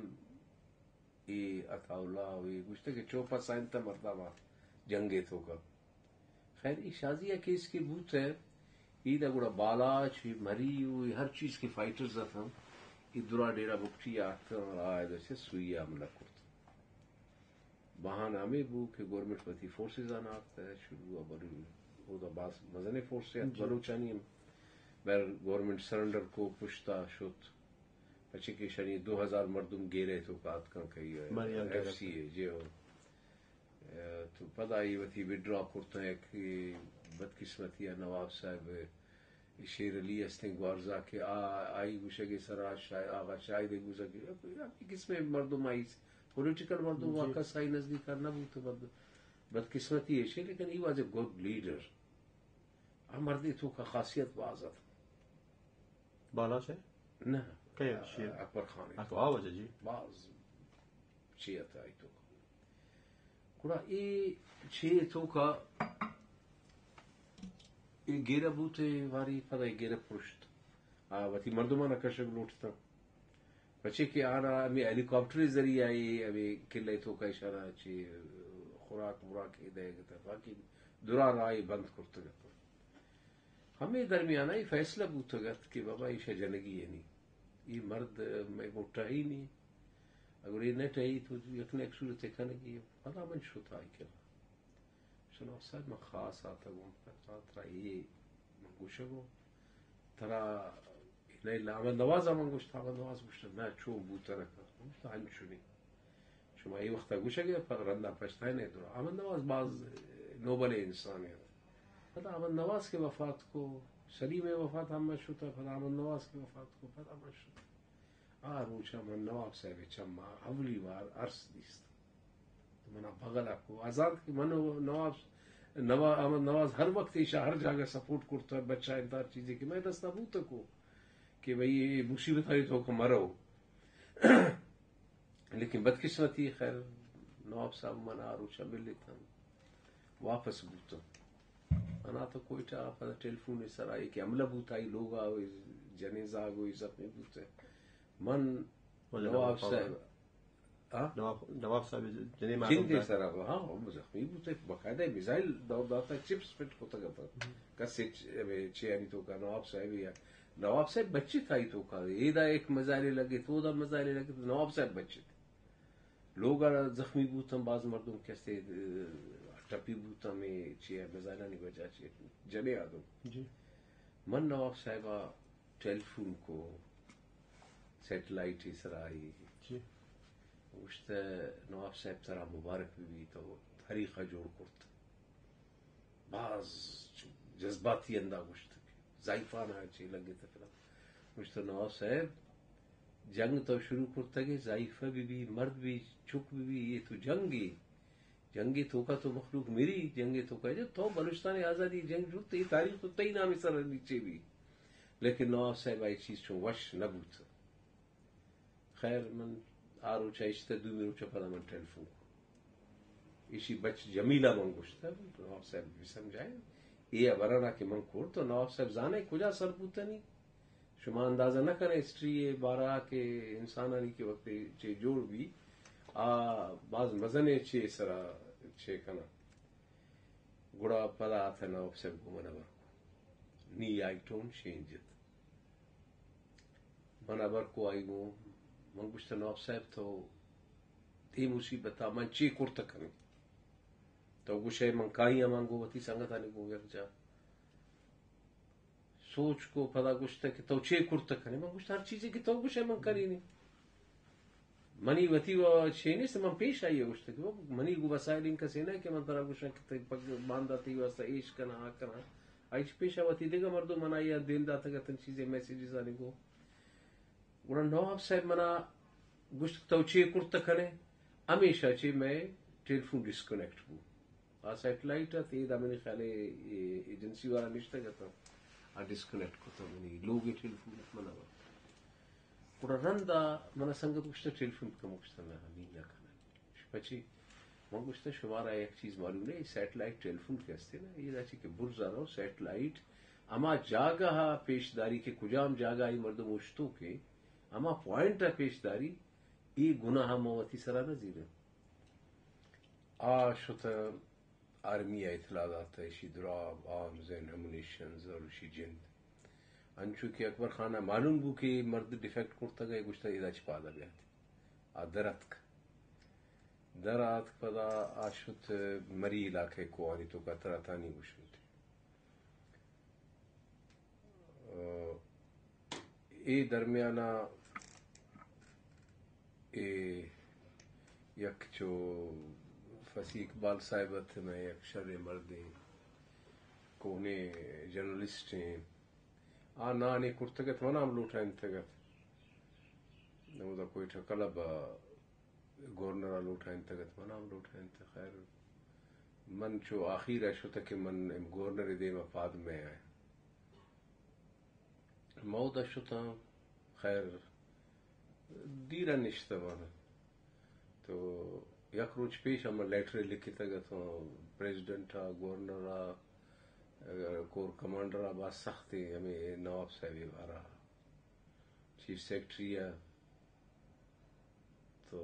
ای عطا اللہ وی گوشتے کہ چوپا سائنتا مردہ با جنگے تو کا خیر ای شازیہ کیس کی بوت ہے ایدا گوڑا بالا چی مری ہوئی ہر چیز کی فائٹرز تھا ای درا ڈیرا بکٹی آتا اور آئے سے سوئی عملہ کرتا بہانا میں بو کہ گورنمنٹ پتی فورسز آنا آتا ہے شروع ابری وہ تو باس مزنے فورس ہے بلوچانی بیر گورنمنٹ سرنڈر کو پشتا شد پچھے کہ شنی 2000 مردم گیرے تو کات کن کئی ایف سی ہے جو تو پدا ہی وتی وڈرا کرتا ہے کہ بدقسمتی ہے نواب صاحب شیر علی استنگ وارزا کے آئی گوشے کے سراج آغا شاہد گوشے کس میں مردم آئی پولیٹیکل مردم واقع سائی نزدیک کرنا بھی تو بدقسمتی ہے لیکن he was a good leader مردی تو کا خاصیت باز بالا سے نہ کہ اکبر خان وجہ جی باز چیت آئی تو کڑا ای چھ تو کا ای گیرہ بوتے واری پدا ای گیرہ پرشت وتی مردمانہ کشک لوٹتا بچے کہ آنا ہمیں ہیلی کاپٹر ذریعے آئی ہمیں قلعہ تو کا اشارہ چھ خوراک وراک دے گا باقی درا رائی بند کرتے گا ہمیں درمیانہ ہی فیصلہ بوتا گا کہ بابا ایشا جنگی ہے نہیں یہ مرد میں موٹا ہی نہیں اگر یہ نہ چاہیے تو یقین ایک صورت دیکھا نا کہ پتا من شوتا ہے کیا چلو صاحب میں خاص آتا ہوں ترا یہ منگوشا گو ترا نہیں احمد نواز منگوش احمد نواز گوشت نہ چو بوتا رکھا ہنچو نہیں شما یہ وقت گوشا گیا پر رندہ پچھتا ہے نہیں تو احمد نواز بعض نوبل انسان ہے پتہ احمد نواز کے وفات کو سلیم وفات ہم شتا پتہ احمد نواز کے وفات کو پتہ من شتا روچا من نواب صاحب چما اولی بار عرص دیست منا بغل کو آزاد کی من نواب احمد نواز ہر وقت ایشا ہر جگہ سپورٹ کرتا ہے بچہ انتہار چیزیں کہ میں دستا بوتا کو کہ بھئی یہ مصیبت آئی تو کہ مرو لیکن بدقسمتی خیر نواب صاحب منا روچا مل لیتا واپس بوتا انا تو کوئٹہ پتہ ٹیلیفون سر آئی کہ عملہ بوتا ہی لوگ آئے جنیزہ آگوئی زخمی بوتے من نواب صاحب نواب صاحب جن کے سر ہاں زخمی بوتے باقاعدہ میزائل دور داتا چپس فٹ ہوتا گا کسے چیانی تو کا نواب صاحب یا نواب صاحب بچے تھا ہی تو کا یہ دا ایک مزائلے لگے تو دا مزائلے لگے تو نواب صاحب بچے تھے لوگ زخمی بوتم بعض مردم کیسے ٹپی بوتا میں چیئر مزائلہ نہیں بجا چیئر جنے آدم جی من نواب صاحبہ ٹیلیفون کو سیٹلائٹ ہی سر آئی جی گوشت نواب صاحب ترا مبارک بھی تو طریقہ جوڑ کرتا بعض جذباتی انداز گوشت ضعیفانہ چی لگے تھا پھر گوشت نواب صاحب جنگ تو شروع کرتا کہ ضعیفہ بھی مرد بھی چک بھی یہ تو جنگی تو کا تو مخلوق میری جنگی تو کا جو تو بلوچستان آزادی جنگ جو تی تاریخ تو تی نامی سر نیچے بھی لیکن نواب صاحب آئی چیز چون وش نہ بوتا خیر من آرو چاہیشتا دو میرو چپا من ٹیلیفون کو اسی بچ جمیلہ من گوشتا نواب صاحب بھی سمجھائے یہ برانا کہ من کور تو نواب صاحب زانے کجا سر بوتا نہیں شما اندازہ نہ کریں ہسٹری بارہ کے انسانانی کے وقت چے جوڑ بھی بعض مزنے چے سرا چے کنا گڑا پدا آتا نواب صاحب کو منور کو نی آئی ٹون چینجت منور کو آئی گو من گوشتا نواب صاحب تو تی مصیبتا من چے کرتا کنی تو گوشے من کائیاں من گو وطی سنگتا نہیں گو گرجا سوچ کو پدا گوشتا کہ تو چے کرتا کنی من گوشتا ہر چیزیں کہ تو گوشے من کری نہیں منی وطی و چے نہیں سے من پیش آئی ہے گوشتا کہ وہ منی گو وسائل ان کا سینا ہے کہ من ترا گوشتا کہ باندھا تی واسطہ ایش کنا آ کنا آئی پیش آواتی دے گا مردو من آئی دین داتا گا تن چیزیں میسیجز آنے گو گوڑا نواب صاحب منا گوشت تو چے کرتا کنے ہمیشہ چے میں ٹیلیفون ڈسکنیکٹ کو سیٹلائٹ تی دا منی خیال ایجنسی والا نشتا گا تا ڈسکنیکٹ کو تو منی لوگ ٹیلیفون منا گوڑا رندا منا سنگت گوشتا ٹیلیفون کا گوشتا نا نینا کنا پچی من گوشتا شمارا ایک چیز معلوم نہیں سیٹلائٹ ٹیلیفون کہستے نا یہ دا چی کہ برزا رو سیٹلائٹ اما جاگہ پیشداری کے کجام جاگہ ای مردم اشتو کے اما پوائنٹ پیشداری ای گناہ موتی سرا نظیر شتا آرمی اطلاع داتا اسی دراب آرمز اینڈ امونیشنز اور اسی جند انچو کہ اکبر خانہ معلوم بو کہ مرد ڈیفیکٹ کرتا گئے گوشتا ایدہ چپادا بیاتی درات پدا آشت مری علاقے کو آنی تو کا تراتانی گوشنتی ای درمیانہ یک جو فصیح اقبال صاحبت میں یک شر مرد کونے جرنلسٹ ہیں نانے کرتگت منام لوٹا انتگت نمودا کوئی ٹھکلب گورنر لوٹا انتگت منام لوٹا انت خیر من چو آخیر ایشو تک من گورنر دے مفاد میں آئے مودا شتا خیر دیرا نشتا مانا تو یک روچ پیش ہم لیٹر لکھی تگا تو پریزیڈنٹ گورنر کور کمانڈر باز سختی ہمیں نواب صاحبی بارا چیف سیکٹری تو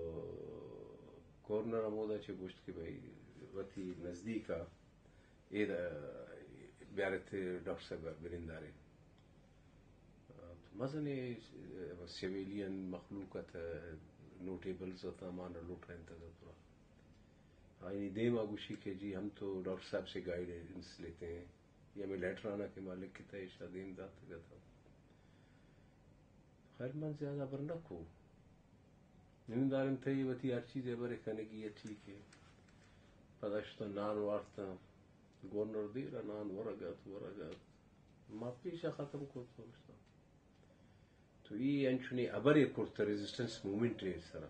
گورنر مودا چی گوشت کی بھائی وتی نزدیکا بیارت ڈاکٹر صاحب برندارے مثلا سویلین مخلوقت نوٹیبلز ہوتا مانا لوٹ رہے تھا آئینی دیم آگوشی کہ جی ہم تو ڈاکٹر صاحب سے گائیڈنس لیتے ہیں یہ ہمیں لیٹر آنا کے مالک کی تیشہ دیم داتا گا تھا خیر من زیادہ بر نکو نمیدارم تھی وتی ہر چیز برے کھانے کی یہ ٹھیک ہے پداشتا نان وارتا گورنر دیرا نان ورگات ما پیشا ختم کو تو یہ انچنی ابرے کرتا ریزسٹنس مومنٹ ہے سرا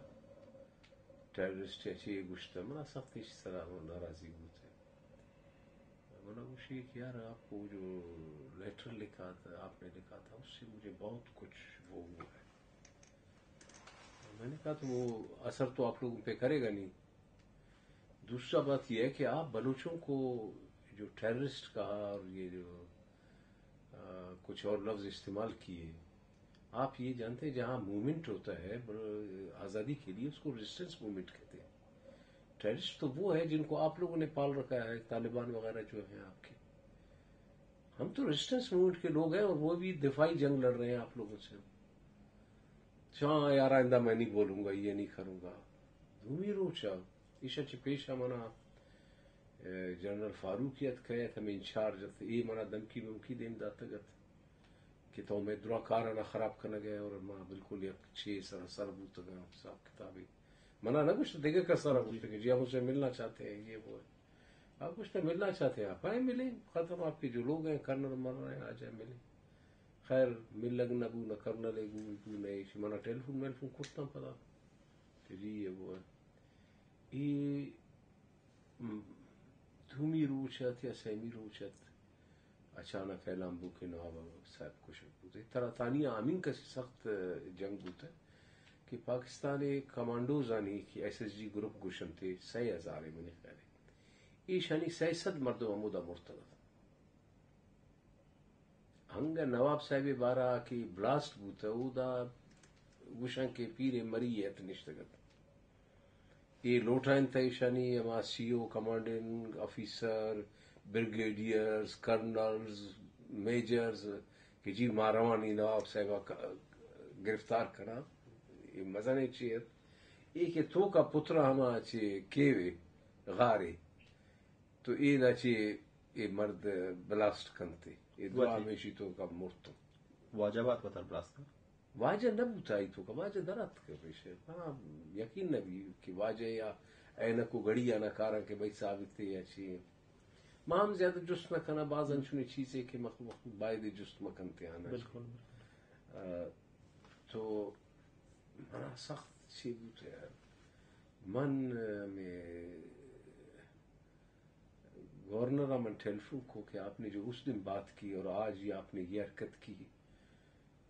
ٹیررسٹ اچھی گشتا منا سختی سرا ناراضی ہوتا ہے منا گوشی کہ یار آپ کو جو لیٹر لکھا تھا آپ نے لکھا تھا اس سے مجھے بہت کچھ وہ ہوا ہے میں نے کہا تو وہ اثر تو آپ لوگوں پہ کرے گا نہیں دوسرا بات یہ ہے کہ آپ بلوچوں کو جو ٹیررسٹ کہا اور یہ جو کچھ اور لفظ استعمال کیے آپ یہ جانتے ہیں جہاں موومنٹ ہوتا ہے آزادی کے لیے اس کو ریزسٹنس موومنٹ کہتے ہیں ٹیررسٹ تو وہ ہے جن کو آپ لوگوں نے پال رکھا ہے طالبان وغیرہ جو ہیں آپ کے ہم تو ریزسٹنس موومنٹ کے لوگ ہیں اور وہ بھی دفاعی جنگ لڑ رہے ہیں آپ لوگوں سے ہاں یار آئندہ میں نہیں بولوں گا یہ نہیں کروں گا دھومی روچا ایشا چپیشا منا جنرل فاروقیت کہے تھا میں انچارج یہ منا دمکی بمکی دیم داتا گت کہ تو میں درا کارانہ خراب کرنا گیا اور ماں بالکل یک 6 سر بوتا گیا حساب کتابی منا نہ کچھ دیکھے کا سارا کچھ کہ جی آپ مجھ سے ملنا چاہتے ہیں یہ وہ ہے آپ کچھ تو ملنا چاہتے ہیں آپ آئیں ملیں ختم آپ کے جو لوگ ہیں کرنل مر رہے ہیں آ جائیں ملیں خیر مل لگ نہ گو نہ کرنا لے گو نہیں منا ٹیلی فون کرتا پتا کہ جی یہ وہ ہے یہ دھومی روچت یا سیمی روچت اچانک اعلان بو کے نواب صاحب کو شک بوتے طرح تانیہ آمین کا سخت جنگ بوتا کہ پاکستان کمانڈوز آنی کی ایس ایس جی گروپ گوشن تھے 6,000 منی خیال ہے یہ شانی 600 مردوں عمودہ مرتضی ہنگا نواب صاحب بارہ کی بلاسٹ بوتا او دا گوشن کے پیرے مری ہے نشتگت یہ لوٹائن تھا شانی اما سی او commanding officer brigadiers kernels measures کہ جی ماروانی نواب صاحب گرفتار کرا یہ مزہ نہیں چاہیے یہ کہ تو کا پترا ہما چے کیوے غارے تو یہ دا چے یہ مرد بلاسٹ کنتے یہ دعا ہمیشی تو کا مرتو واجبات بطر بلاسٹ کا واجہ نہ بوتائی تو کا واجہ درات کے پیشے ہاں یقین نہ بھی کہ واجہ یا اینہ کو گڑی یا نہ کارا کہ بھائی ثابت تھے یا چیئے مام زیادہ جست نہ کنا بعض انچونی چیزیں کہ مخلوق باید جست مکنتے آنا بالکل تو منا سخت چی بوتے یار من میں گورنر من ٹیلیفون کو کہ آپ نے جو اس دن بات کی اور آج یہ آپ نے یہ حرکت کی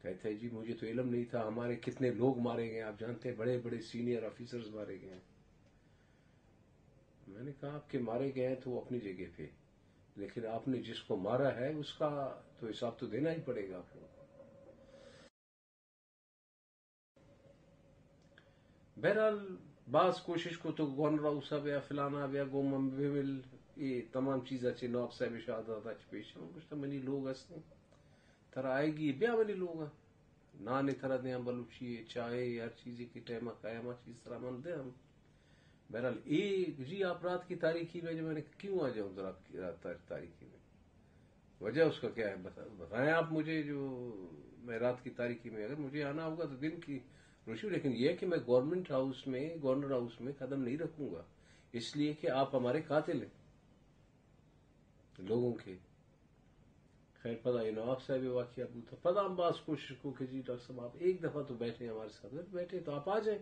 کہتے ہیں جی مجھے تو علم نہیں تھا ہمارے کتنے لوگ مارے گئے آپ جانتے ہیں بڑے بڑے سینئر آفیسرز مارے گئے ہیں میں نے کہا آپ کے مارے گئے ہیں تو وہ اپنی جگہ پہ لیکن آپ نے جس کو مارا ہے اس کا تو حساب تو دینا ہی پڑے گا آپ کو بہرحال بعض کوشش کو تو گورنر ہاؤس یا فلانا یا گومم ویول یہ تمام چیزیں چھ نواب صاحب شہادت اچ پیش ہیں کچھ تو منی لوگ ہستے ترا آئے گی بیا منی لوگ نانے ترا دیں بلوچی چائے ہر چیز کی ٹائمہ قیامہ چیز طرح من دیں ہم بہرحال جی آپ رات کی تاریخی میں جو میں نے کیوں آ جاؤں رات تاریخی میں وجہ اس کا کیا ہے بتائیں آپ مجھے جو میں رات کی تاریخی میں اگر مجھے آنا ہوگا تو دن کی روشنی لیکن یہ کہ میں گورنمنٹ ہاؤس میں گورنر ہاؤس میں قدم نہیں رکھوں گا اس لیے کہ آپ ہمارے قاتل ہیں لوگوں کے خیر پتہ یہ نواب صاحب واقعہ بوتا پتہ ہم بعض کوشش کو کہ جی ڈاکٹر صاحب آپ ایک دفعہ تو بیٹھے ہمارے ساتھ بیٹھے تو آپ آ جائیں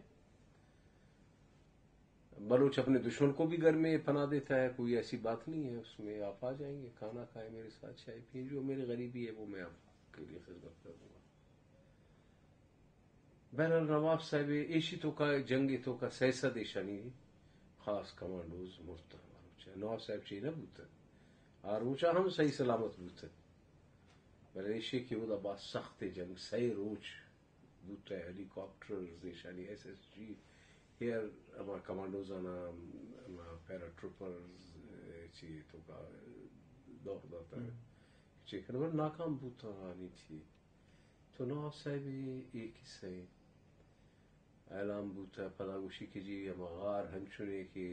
بلوچ اپنے دشمن کو بھی گھر میں پناہ دیتا ہے کوئی ایسی بات نہیں ہے اس میں آپ آ جائیں گے کھانا کھائیں میرے ساتھ چائے پئیں جو میری غریبی ہے وہ میں آپ کے لیے خدمت کر دوں گا بہرحال نواب صاحب ایشی تو کا جنگ تو کا سیسد ایشانی خاص کمانڈوز مرتا نواب صاحب چاہیے نہ بوتا آروچا ہم صحیح سلامت بوتا بہرحال ایشی کی وہ بات سخت جنگ صحیح روچ بوتا ہے ہیلی کاپٹرز ایشانی ایس ایس جی ہیئر ہمارا کمانڈوز آنا پیراٹروپرز چی تو کا دور داتا ہے چی خبر ناکام بوتا آنی تھی تو نواب صاحب ایک حصہ اعلان بوتا پدا گوشی کی جی ہم غار ہنچنے کی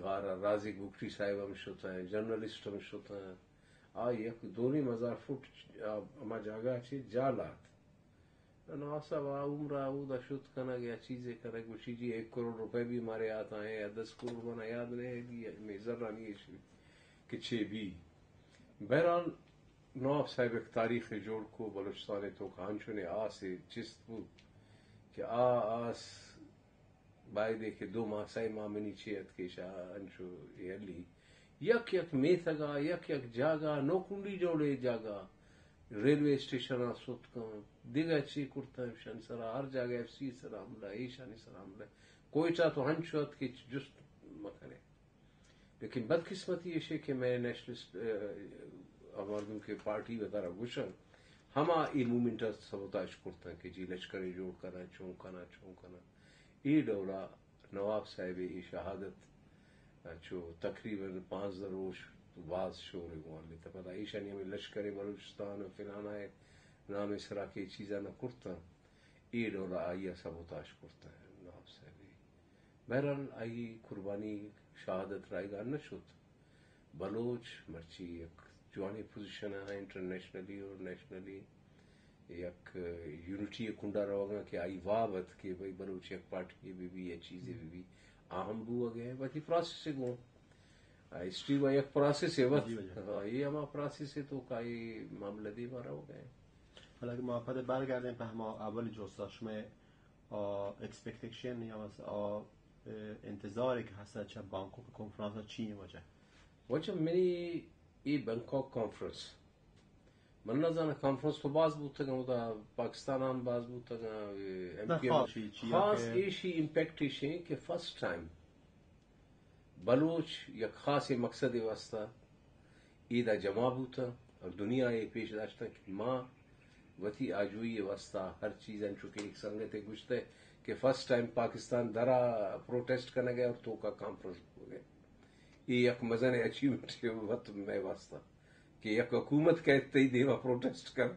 غار رازق بکری صاحب ہم شوتا ہے جرنلسٹ ہم شوتا ہے یک 2,000 فٹ اما جاگا چی جالات نواب صاحب عمرہ اودا شد کنا گیا چیزیں کرے گوشی جی 1 کروڑ روپے بھی ہمارے آتا ہیں یا 10 کروڑ بنا یاد نہیں ہے میں ذرا نہیں ہے کہ چھ بھی بہرحال نواب صاحب ایک تاریخ جوڑ کو بلوچستان تو کانچو نے سے چست بود کہ آس بائی دے کے 2 ماہ 3 ماہ منی چیت کے شاہ انچو یلی یک میتھگا یک جاگا نوکنڈی جوڑے جاگا ریلوے اسٹیشن سوت کن دیگا چی کرتا ہے شان سرا ہر جگہ ایف سی سرا حملہ ایشانی سرا حملہ کوئٹہ تو ہنچوت کے جست مکنے لیکن بدقسمتی یہ کہ میں نیشنلسٹ مردوں کے پارٹی وغیرہ گوشن ہما ای مومنٹ سبوتاج کرتا ہے کہ جی لشکر جوڑ کرنا چونکنا ای ڈولا نواب صاحب ای شہادت چو تقریباً 5 روز بعد شور گوان لیتا پتا ایشانی ہمیں لشکر بلوچستان فلانا ہے نام اس طرح کی چیزیں نہ کرتا ای ڈولا آئیہ سبوتاج کرتا ہے نواب صاحب بہرحال آئی قربانی شہادت رائے گا نہ شد بلوچ مرچی ایک جوانی پوزیشن ہے انٹرنیشنلی اور نیشنلی یک یونٹی کنڈا رہوگا کہ آئی وابت کہ بھائی بلوچ ایک پارٹی بھی یہ چیزیں بھی اہم بو گئے باقی پروسیس سے گو ہسٹری و یک پروسیس ہے یہ ہما پروسیس ہے تو کئی معاملہ دی بارا ہو گئے حالانکہ ما پد برگردیم به همه اول جستاش میں اکسپکتیشن یا انتظاری که هست چه بانکوک کنفرانس چی وجه وجه منی ای بانکوک کانفرنس من نزانه کانفرنس تو باز بودتا گا دا پاکستان هم باز بودتا گا خاص ایشی امپیکٹیشن کہ فرسٹ ٹائم بلوچ یک خاص مقصد واسطہ ایدہ جمع بوتا اور دنیا یہ پیش داشتا کہ ماں وتی آجوئی واسطہ ہر چیز چونکہ ایک سنگت گشتے کہ فرسٹ ٹائم پاکستان درا پروٹیسٹ کرنے گیا اور تو کا کانفرنس ہو گیا یہ ایک مزن اچیومنٹ وقت میں واسطہ کہ یک حکومت کہتے ہی دیوا پروٹیسٹ کر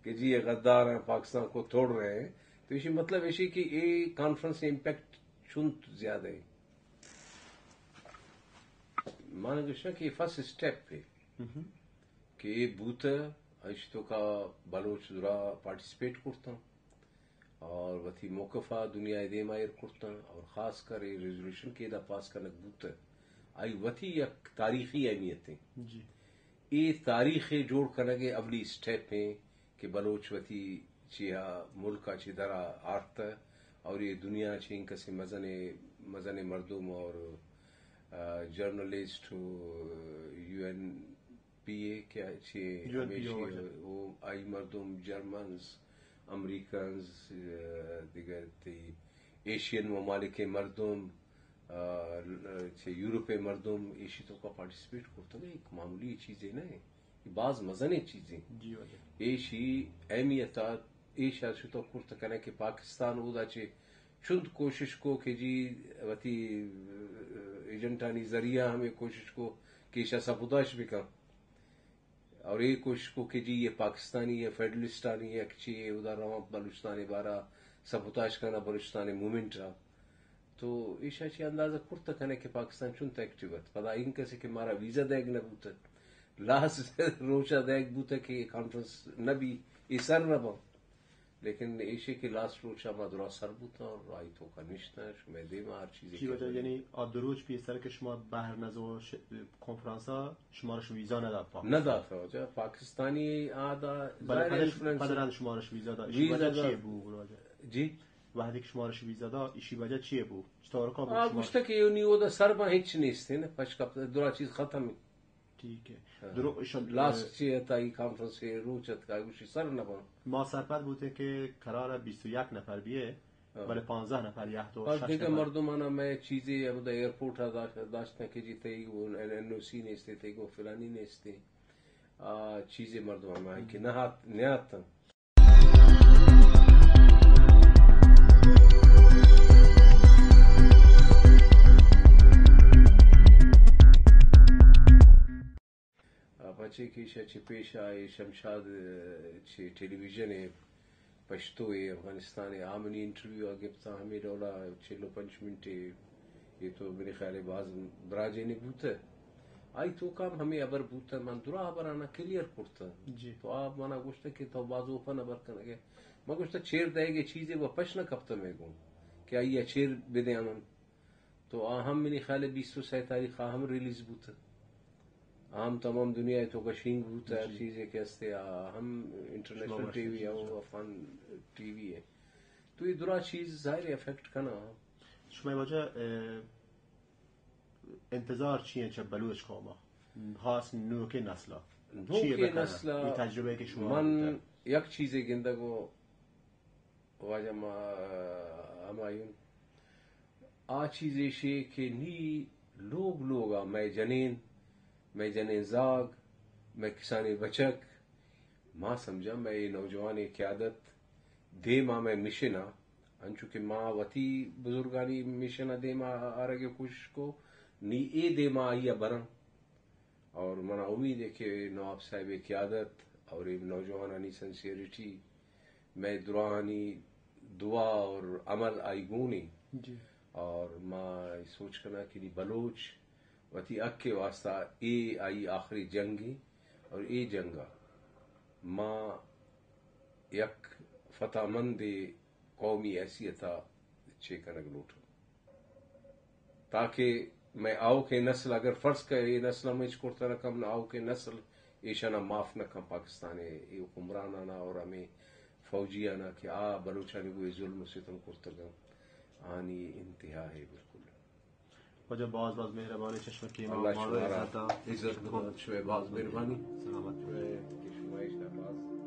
کہ جی یہ غدار ہیں پاکستان کو توڑ رہے ہیں تو اسی مطلب اسی کہ یہ کانفرنس امپیکٹ چنت زیادہ ہے مانا گشنا کہ یہ فرسٹ اسٹیپ ہے کہ یہ بوت اشتوں کا بلوچ درا پارٹیسپیٹ کرتا اور وتی موقفہ دنیا دیم آئر کرتا اور خاص کر یہ ریزولوشن کے دا پاس کرنا بوت آئی وتی یک تاریخی اہمیت ہے جی یہ تاریخ جوڑ کرنے کے اولی اسٹیپ ہیں کہ بلوچ وتی چیا ملک چی درا آرت اور یہ دنیا چین کسی مزن مردم اور جرنلسٹ یو این پی اے کیا ہمیشہ وہ آئی مردم جرمنز امریکنز دیگر ایشین ممالک مردم یورپ مردم ایشی تو کا پارٹیسپیٹ کرتا ہے ایک معمولی چیزیں نہیں بعض مزنے چیزیں ایشی اہمیتات ایشا تو کرتا کہنا کہ پاکستان اودا چے چند کوشش کو کہ جی وتی ایجنٹانی ذریعہ ہمیں کوشش کو کہ ایشا سبوداش بھی کر اور یہ کوشش کو کہ جی یہ پاکستانی یا فیڈرلسٹانی یا کچھ اودا رواں بلوچستانی بارہ سبوداش کرنا بلوچستانی مومنٹ رہا تو ایشا چی اندازہ کرتا کہنے کہ پاکستان چونتا ایکٹیوت پدا ان کسی کہ مارا ویزا دیگ نہ بوتا لاسٹ روچا دیگ بوتا کہ کانفرنس نہ بھی یہ سر نہ با لیکن ایشی کے لاسٹ روچا مدرا سر بوتا اور آئی تو کا نشتہ شما دیما ہر چیزی چی وجہ یعنی دروج پی سر که شما بهر نزو کنفرانسا شمارش ویزا نداد وجہ پاکستانی آدھا پدران شمارش ویزا دا ایشی وجہ چیه بو جی وحدی که شمارش ویزا دا ایشی وجہ چیه بو چطور کا بو گوشتا کہ یونی او دا سر با ہیچ نیستے نا پچ کپ درا چیز ختم ٹھیک ہے لاسٹ چیه تا ای کانفرنس روچت کا گوشی سر نبا ما سرپد بوده که قرار 21 نفر بیه ولی 15 نفر یحت و 6 نفر دیگه مردمانا میں چیزی اب ایئرپورٹ داشتن کہ جی تی وہ این او سی نیستے تی وہ فلانی نیستے چیزیں مردمانا میں کہ نہات بچے کی چھ پیش آئے شمشاد چھ ٹیلی ویژن ہے پشتو ہے افغانستان ہے آمنی انٹرویو آگے بتا ہمیں ڈولا 45 منٹ یہ تو میرے خیال ہے بعض براجے نے بوتا آئی تو کام ہمیں ابر بوتا من درا ابر آنا کلیئر کرتا جی تو آپ مانا گوشتا کہ تو بعض اوپن ابر کرنے میں گوشتا چیر دے گے چیزیں وہ پشنا کپتا میں گوں کیا یہ چیر بدے آمن تو ہم میرے خیال ہے 20 تاریخ ہم ریلیز بوتا ہم تمام دنیا تو کشینگ ہوتا ہے چیزیں کیسے ہم انٹرنیشنل ٹی وی ہے وہ افغان ٹی وی ہے تو یہ درا چیز ظاہر افیکٹ کرنا شما وجه انتظار چیه چه بلوچ قوما خاص نوک نسلا نوک نسل این تجربه که شما من یک چیز گندگو واجہ ہمایون آ چیزیں شے کہ نی لوگا میں جنین زاگ میں کسانی بچک ماں سمجھا میں یہ نوجوان قیادت دے ماں میں مشنا انچو کہ ماں وتی بزرگانی مشنا دے ماں آرگے کچھ کو نی اے دے ماں آئیا برن اور منا امید ہے کہ نواب صاحب قیادت اور نوجوانانی سنسیریٹی میں درانی دعا اور عمل آئی گونی جی اور ماں سوچ کرنا کہ نی بلوچ وتی اک کے واسطہ اے آئی آخری جنگی اور اے جنگا ماں یک فتح مند قومی حیثیتا چے کنگ لوٹو تاکہ میں آؤ کے نسل اگر فرض کرے یہ نسل میں کرتا رقم نہ آؤ کے نسل ایشانا معاف نہ کم پاکستان یہ حکمران آنا اور ہمیں فوجی آنا کہ بلوچانی کو ظلم ستم کرتا گا آنی انتہا ہے بالکل وجہ باز مہربانی چشم کی اللہ شمارا عزت شوئے باز مہربانی سلامت شوئے کہ شمائش نہ باز